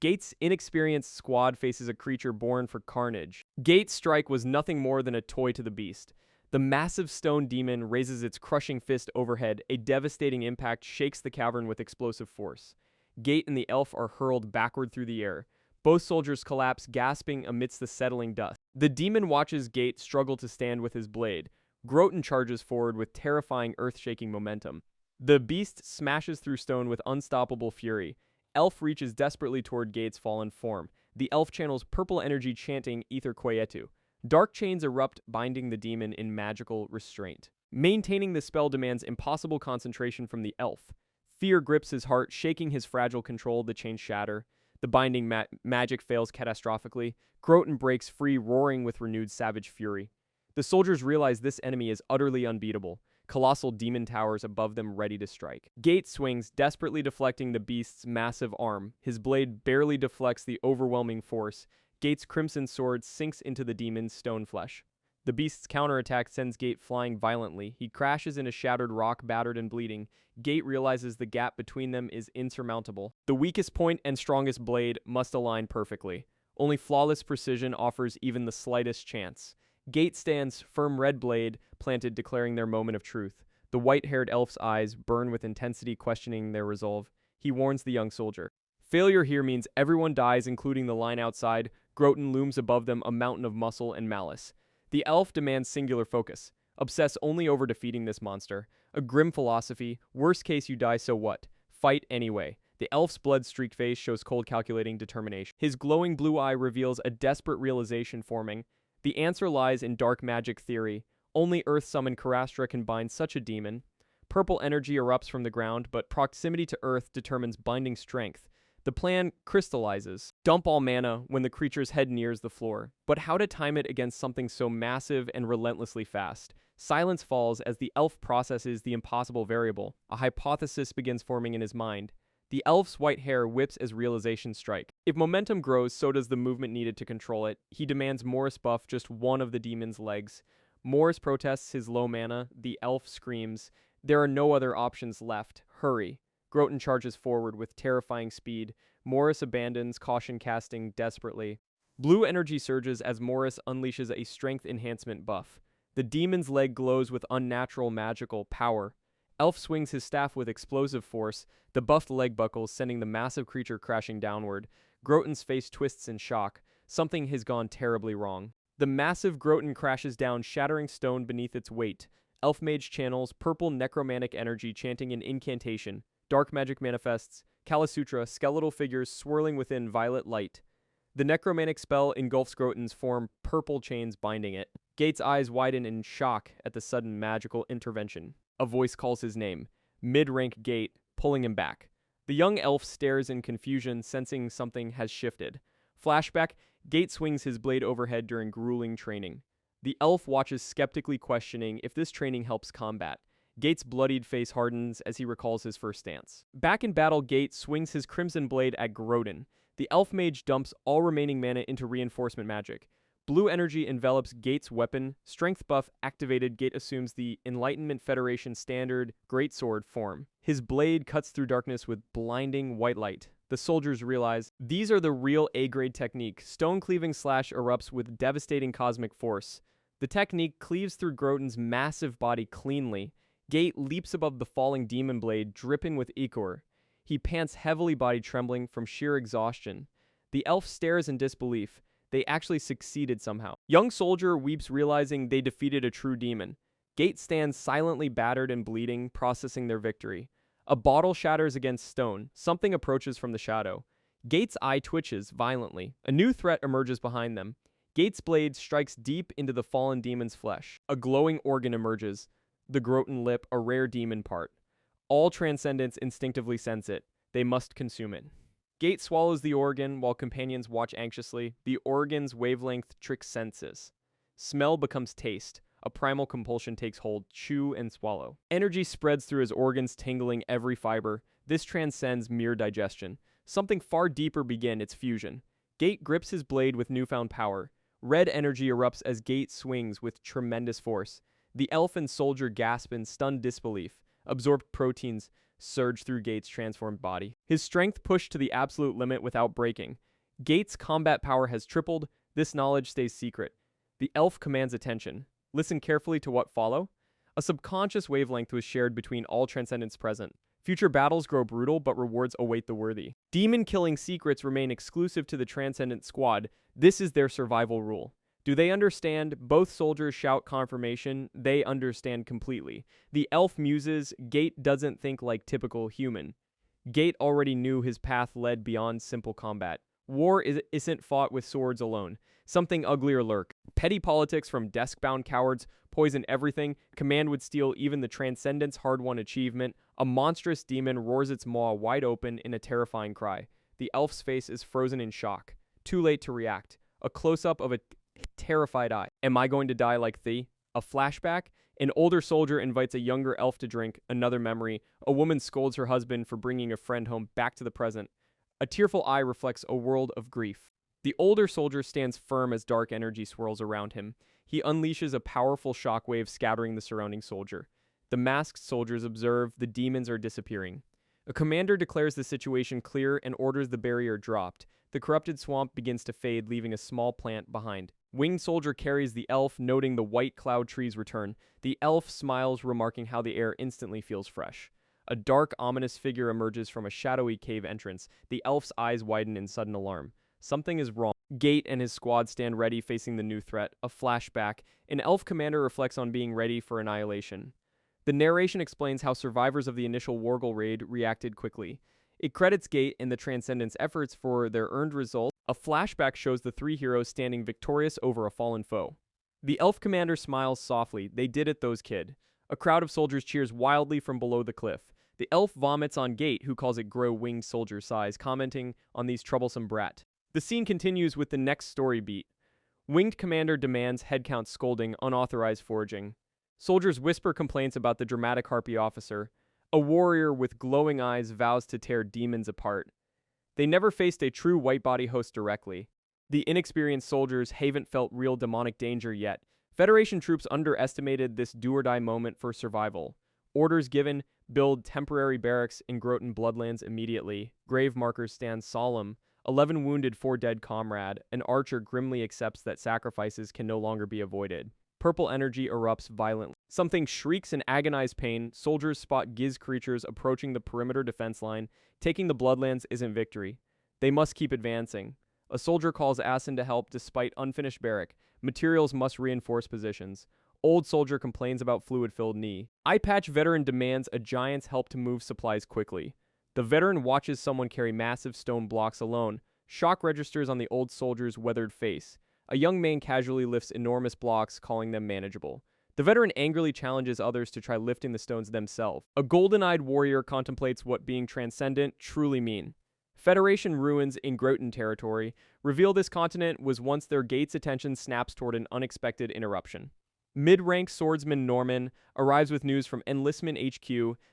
[SPEAKER 1] Gate's inexperienced squad faces a creature born for carnage. Gate's strike was nothing more than a toy to the beast. The massive stone demon raises its crushing fist overhead. A devastating impact shakes the cavern with explosive force. Gate and the elf are hurled backward through the air. Both soldiers collapse, gasping amidst the settling dust. The demon watches Gate struggle to stand with his blade. Groton charges forward with terrifying, earth-shaking momentum. The beast smashes through stone with unstoppable fury. Elf reaches desperately toward Gate's fallen form. The elf channels purple energy, chanting Ether Quietu. Dark chains erupt, binding the demon in magical restraint. Maintaining the spell demands impossible concentration from the elf. Fear grips his heart, shaking his fragile control. The chains shatter. The binding magic fails catastrophically. Groton breaks free, roaring with renewed savage fury. The soldiers realize this enemy is utterly unbeatable. Colossal demon towers above them, ready to strike. Gate swings, desperately deflecting the beast's massive arm. His blade barely deflects the overwhelming force. Gate's crimson sword sinks into the demon's stone flesh. The beast's counterattack sends Gate flying violently. He crashes in a shattered rock, battered and bleeding. Gate realizes the gap between them is insurmountable. The weakest point and strongest blade must align perfectly. Only flawless precision offers even the slightest chance. Gate stands, firm red blade planted, declaring their moment of truth. The white-haired elf's eyes burn with intensity, questioning their resolve. He warns the young soldier. Failure here means everyone dies, including the line outside. Groton looms above them, a mountain of muscle and malice. The elf demands singular focus. Obsess only over defeating this monster. A grim philosophy. Worst case you die, so what? Fight anyway. The elf's blood-streaked face shows cold, calculating determination. His glowing blue eye reveals a desperate realization forming. The answer lies in dark magic theory. Only Earth-summoned Karastra can bind such a demon. Purple energy erupts from the ground, but proximity to Earth determines binding strength. The plan crystallizes. Dump all mana when the creature's head nears the floor. But how to time it against something so massive and relentlessly fast? Silence falls as the elf processes the impossible variable. A hypothesis begins forming in his mind. The elf's white hair whips as realizations strike. If momentum grows, so does the movement needed to control it. He demands Morris buff just one of the demon's legs. Morris protests his low mana. The elf screams, "There are no other options left. Hurry." Groton charges forward with terrifying speed. Morris abandons, caution casting desperately. Blue energy surges as Morris unleashes a strength enhancement buff. The demon's leg glows with unnatural magical power. Elf swings his staff with explosive force, the buffed leg buckles sending the massive creature crashing downward. Groton's face twists in shock. Something has gone terribly wrong. The massive Groton crashes down, shattering stone beneath its weight. Elf mage channels purple necromantic energy, chanting an incantation. Dark magic manifests. Kalasutra, skeletal figures swirling within violet light. The necromantic spell engulfs Groton's form, purple chains binding it. Gate's eyes widen in shock at the sudden magical intervention. A voice calls his name. Mid-rank Gate, pulling him back. The young elf stares in confusion, sensing something has shifted. Flashback, Gate swings his blade overhead during grueling training. The elf watches skeptically, questioning if this training helps combat. Gate's bloodied face hardens as he recalls his first dance. Back in battle, Gate swings his crimson blade at Groton. The elf mage dumps all remaining mana into reinforcement magic. Blue energy envelops Gate's weapon. Strength buff activated, Gate assumes the Enlightenment Federation standard greatsword form. His blade cuts through darkness with blinding white light. The soldiers realize these are the real A-grade technique. Stone cleaving slash erupts with devastating cosmic force. The technique cleaves through Groton's massive body cleanly. Gate leaps above the falling demon blade, dripping with ichor. He pants heavily, body trembling from sheer exhaustion. The elf stares in disbelief. They actually succeeded somehow. Young soldier weeps, realizing they defeated a true demon. Gate stands silently battered and bleeding, processing their victory. A bottle shatters against stone. Something approaches from the shadow. Gate's eye twitches violently. A new threat emerges behind them. Gate's blade strikes deep into the fallen demon's flesh. A glowing organ emerges. The Groton lip, a rare demon part. All transcendents instinctively sense it. They must consume it. Gate swallows the organ while companions watch anxiously. The organ's wavelength tricks senses. Smell becomes taste. A primal compulsion takes hold. Chew and swallow. Energy spreads through his organs, tingling every fiber. This transcends mere digestion. Something far deeper begins its fusion. Gate grips his blade with newfound power. Red energy erupts as Gate swings with tremendous force. The elf and soldier gasp in stunned disbelief. Absorbed proteins surge through Gate's transformed body. His strength pushed to the absolute limit without breaking. Gate's combat power has tripled. This knowledge stays secret. The elf commands attention. Listen carefully to what follow. A subconscious wavelength was shared between all transcendents present. Future battles grow brutal, but rewards await the worthy. Demon-killing secrets remain exclusive to the Transcendent Squad. This is their survival rule. Do they understand? Both soldiers shout confirmation. They understand completely. The elf muses, Gate doesn't think like typical human. Gate already knew his path led beyond simple combat. War isn't fought with swords alone. Something uglier lurk. Petty politics from desk-bound cowards poison everything. Command would steal even the Transcendent's hard-won achievement. A monstrous demon roars its maw wide open in a terrifying cry. The elf's face is frozen in shock. Too late to react. A close-up of a terrified eye. Am I going to die like thee? A flashback? An older soldier invites a younger elf to drink. Another memory. A woman scolds her husband for bringing a friend home. Back to the present. A tearful eye reflects a world of grief. The older soldier stands firm as dark energy swirls around him. He unleashes a powerful shockwave, scattering the surrounding soldier. The masked soldiers observe. The demons are disappearing. A commander declares the situation clear and orders the barrier dropped. The corrupted swamp begins to fade, leaving a small plant behind. Winged soldier carries the elf, noting the white cloud trees return. The elf smiles, remarking how the air instantly feels fresh. A dark, ominous figure emerges from a shadowy cave entrance. The elf's eyes widen in sudden alarm. Something is wrong. Gate and his squad stand ready, facing the new threat. A flashback. An elf commander reflects on being ready for annihilation. The narration explains how survivors of the initial Wargle raid reacted quickly. It credits Gate and the Transcendent's efforts for their earned result. A flashback shows the three heroes standing victorious over a fallen foe. The elf commander smiles softly. They did it, those kid. A crowd of soldiers cheers wildly from below the cliff. The elf vomits on Gate, who calls it grow winged soldier size, commenting on these troublesome brat. The scene continues with the next story beat. Winged commander demands headcount scolding, unauthorized foraging. Soldiers whisper complaints about the dramatic harpy officer. A warrior with glowing eyes vows to tear demons apart. They never faced a true white-body host directly. The inexperienced soldiers haven't felt real demonic danger yet. Federation troops underestimated this do-or-die moment for survival. Orders given: build temporary barracks in Groton Bloodlands immediately. Grave markers stand solemn. 11 wounded, 4 dead comrade. An archer grimly accepts that sacrifices can no longer be avoided. Purple energy erupts violently. Something shrieks in agonized pain. Soldiers spot Giz creatures approaching the perimeter defense line. Taking the Bloodlands isn't victory. They must keep advancing. A soldier calls Asin to help despite unfinished barrack. Materials must reinforce positions. Old soldier complains about fluid-filled knee. Eye patch veteran demands a giant's help to move supplies quickly. The veteran watches someone carry massive stone blocks alone. Shock registers on the old soldier's weathered face. A young man casually lifts enormous blocks, calling them manageable. The veteran angrily challenges others to try lifting the stones themselves. A golden-eyed warrior contemplates what being transcendent truly mean. Federation ruins in Groton territory reveal this continent was once their Gate's attention snaps toward an unexpected interruption. Mid-rank swordsman Norman arrives with news from Enlistment HQ.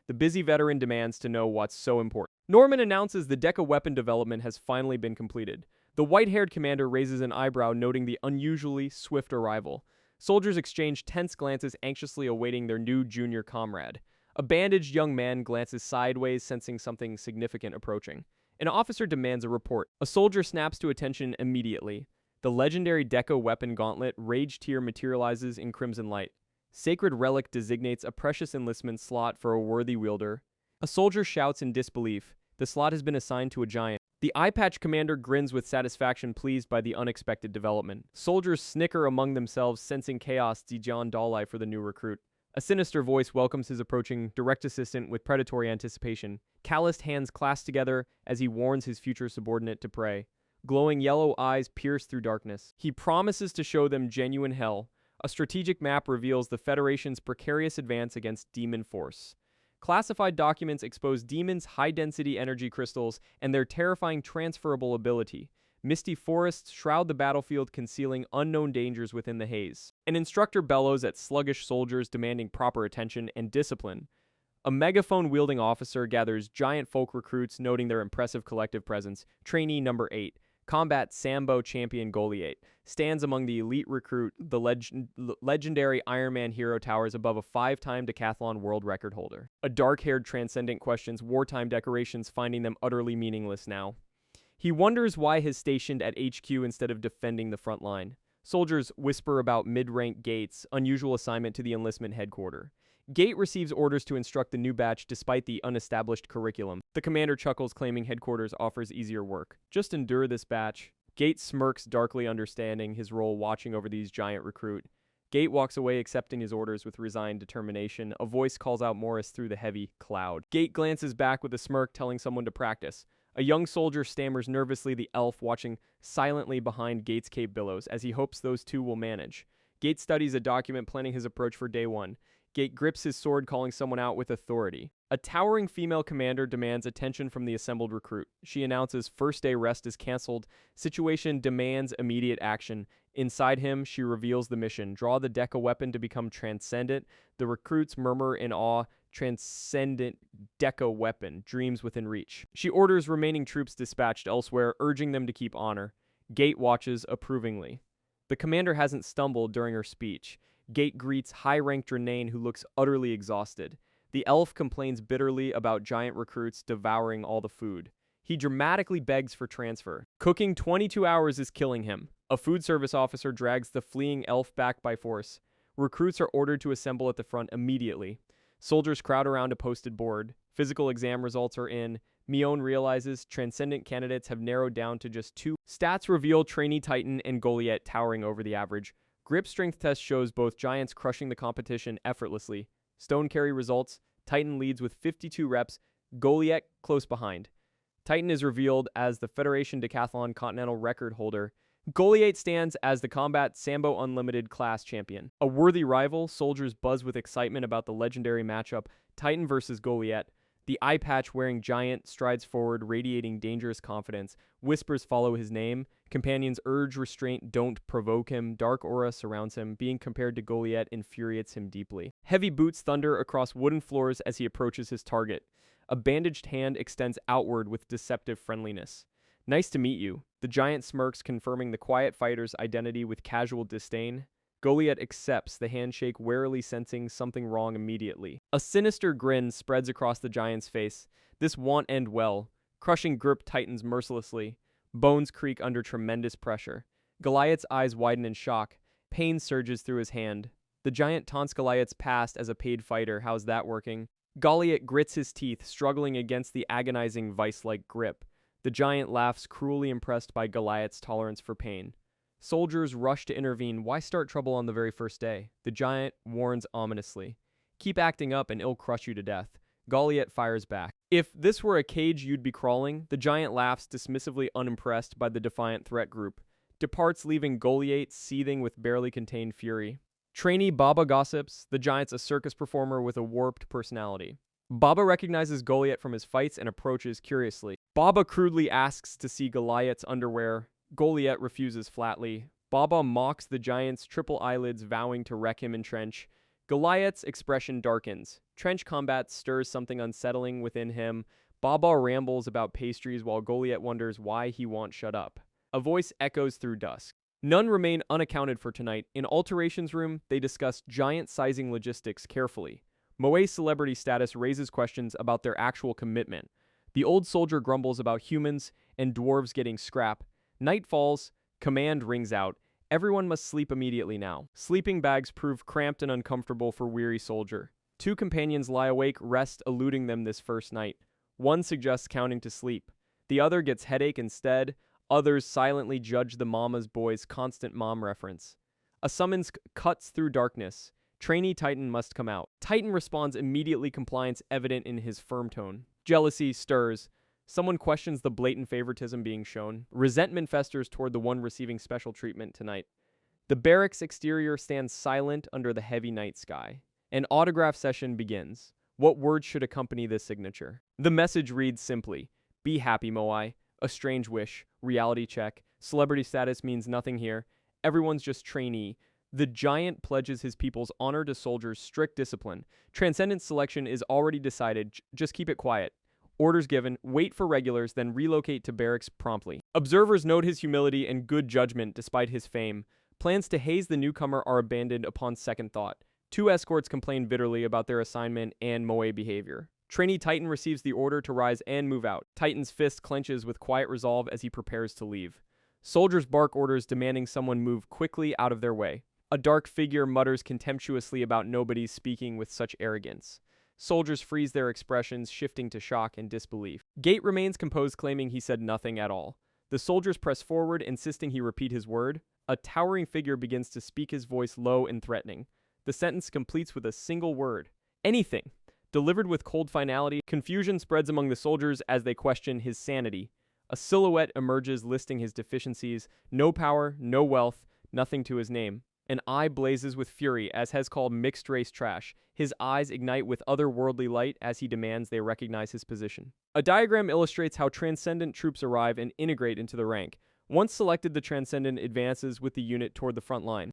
[SPEAKER 1] The busy veteran demands to know what's so important. Norman announces the Deca weapon development has finally been completed. The white-haired commander raises an eyebrow, noting the unusually swift arrival. Soldiers exchange tense glances, anxiously awaiting their new junior comrade. A bandaged young man glances sideways, sensing something significant approaching. An officer demands a report. A soldier snaps to attention immediately. The legendary Deca weapon gauntlet, Rage Tear, materializes in crimson light. Sacred Relic designates a precious enlistment slot for a worthy wielder. A soldier shouts in disbelief. The slot has been assigned to a giant. The eye patch commander grins with satisfaction, pleased by the unexpected development. Soldiers snicker among themselves, sensing chaos Dijon Dalai for the new recruit. A sinister voice welcomes his approaching direct assistant with predatory anticipation. Calloused hands clasp together as he warns his future subordinate to pray. Glowing yellow eyes pierce through darkness. He promises to show them genuine hell. A strategic map reveals the Federation's precarious advance against demon force. Classified documents expose demons' high-density energy crystals and their terrifying transferable ability. Misty forests shroud the battlefield, concealing unknown dangers within the haze. An instructor bellows at sluggish soldiers, demanding proper attention and discipline. A megaphone-wielding officer gathers giant folk recruits, noting their impressive collective presence. Trainee number 8, combat Sambo champion Goliath, stands among the elite recruit. The legendary Iron Man hero towers above a 5-time decathlon world record holder. A dark-haired transcendent questions wartime decorations, finding them utterly meaningless now. He wonders why he's stationed at HQ instead of defending the front line. Soldiers whisper about mid-rank Gate's unusual assignment to the enlistment headquarters. Gate receives orders to instruct the new batch despite the unestablished curriculum. The commander chuckles, claiming headquarters offers easier work. Just endure this batch. Gate smirks, darkly understanding his role watching over these giant recruit. Gate walks away, accepting his orders with resigned determination. A voice calls out Morris through the heavy cloud. Gate glances back with a smirk, telling someone to practice. A young soldier stammers nervously, the elf watching silently behind Gate's cape billows, as he hopes those two will manage. Gate studies a document planning his approach for day 1. Gate grips his sword, calling someone out with authority. A towering female commander demands attention from the assembled recruit. She announces first day rest is canceled. Situation demands immediate action. Inside him, she reveals the mission. Draw the Deca weapon to become transcendent. The recruits murmur in awe. Transcendent Deca weapon, dreams within reach. She orders remaining troops dispatched elsewhere, urging them to keep honor. Gate watches approvingly. The commander hasn't stumbled during her speech. Gate greets high-ranked Drenane, who looks utterly exhausted. The elf complains bitterly about giant recruits devouring all the food. He dramatically begs for transfer. Cooking 22 hours is killing him. A food service officer drags the fleeing elf back by force. Recruits are ordered to assemble at the front immediately. Soldiers crowd around a posted board. Physical exam results are in. Mion realizes transcendent candidates have narrowed down to just 2. Stats reveal trainee Titan and Goliath towering over the average. Grip strength test shows both giants crushing the competition effortlessly. Stone carry results. Titan leads with 52 reps. Goliath close behind. Titan is revealed as the Federation Decathlon Continental record holder. Goliath stands as the Combat Sambo Unlimited class champion. A worthy rival, soldiers buzz with excitement about the legendary matchup Titan versus Goliath. The eye patch wearing giant strides forward, radiating dangerous confidence. Whispers follow his name. Companions urge restraint, don't provoke him. Dark aura surrounds him. Being compared to Goliath infuriates him deeply. Heavy boots thunder across wooden floors as he approaches his target. A bandaged hand extends outward with deceptive friendliness. Nice to meet you. The giant smirks, confirming the quiet fighter's identity with casual disdain. Goliath accepts the handshake, warily sensing something wrong immediately. A sinister grin spreads across the giant's face. This won't end well. Crushing grip tightens mercilessly. Bones creak under tremendous pressure. Goliath's eyes widen in shock. Pain surges through his hand. The giant taunts Goliath's past as a paid fighter. How's that working? Goliath grits his teeth, struggling against the agonizing vice-like grip. The giant laughs, cruelly impressed by Goliath's tolerance for pain. Soldiers rush to intervene. Why start trouble on the very first day? The giant warns ominously. Keep acting up and it'll crush you to death. Goliath fires back. If this were a cage you'd be crawling, the giant laughs, dismissively unimpressed by the defiant threat group. Departs, leaving Goliath seething with barely contained fury. Trainee Baba gossips. The giant's a circus performer with a warped personality. Baba recognizes Goliath from his fights and approaches curiously. Baba crudely asks to see Goliath's underwear. Goliath refuses flatly. Baba mocks the giant's triple eyelids, vowing to wreck him in trench. Goliath's expression darkens. Trench combat stirs something unsettling within him. Baba rambles about pastries while Goliath wonders why he won't shut up. A voice echoes through dusk. None remain unaccounted for tonight. In Alterations Room, they discuss giant sizing logistics carefully. Moe's celebrity status raises questions about their actual commitment. The old soldier grumbles about humans and dwarves getting scrap. Night falls, command rings out. Everyone must sleep immediately now. Sleeping bags prove cramped and uncomfortable for weary soldier. Two companions lie awake, rest eluding them this first night. One suggests counting to sleep. The other gets headache instead. Others silently judge the mama's boy's constant mom reference. A summons cuts through darkness. Trainee Titan must come out. Titan responds immediately, compliance evident in his firm tone. Jealousy stirs. Someone questions the blatant favoritism being shown. Resentment festers toward the one receiving special treatment tonight. The barracks exterior stands silent under the heavy night sky. An autograph session begins. What words should accompany this signature? The message reads simply, "Be happy, Moai." A strange wish. Reality check. Celebrity status means nothing here. Everyone's just trainee. The giant pledges his people's honor to soldiers' strict discipline. Transcendence selection is already decided. Just keep it quiet. Orders given. Wait for regulars, then relocate to barracks promptly. Observers note his humility and good judgment despite his fame. Plans to haze the newcomer are abandoned upon second thought. Two escorts complain bitterly about their assignment and Moe behavior. Trainee Titan receives the order to rise and move out. Titan's fist clenches with quiet resolve as he prepares to leave. Soldiers bark orders demanding someone move quickly out of their way. A dark figure mutters contemptuously about nobody speaking with such arrogance. Soldiers freeze their expressions, shifting to shock and disbelief. Gate remains composed, claiming he said nothing at all. The soldiers press forward, insisting he repeat his word. A towering figure begins to speak, his voice low and threatening. The sentence completes with a single word. Anything. Delivered with cold finality, confusion spreads among the soldiers as they question his sanity. A silhouette emerges listing his deficiencies. No power, no wealth, nothing to his name. An eye blazes with fury as Hez called mixed-race trash. His eyes ignite with otherworldly light as he demands they recognize his position. A diagram illustrates how Transcendent troops arrive and integrate into the rank. Once selected, the Transcendent advances with the unit toward the front line.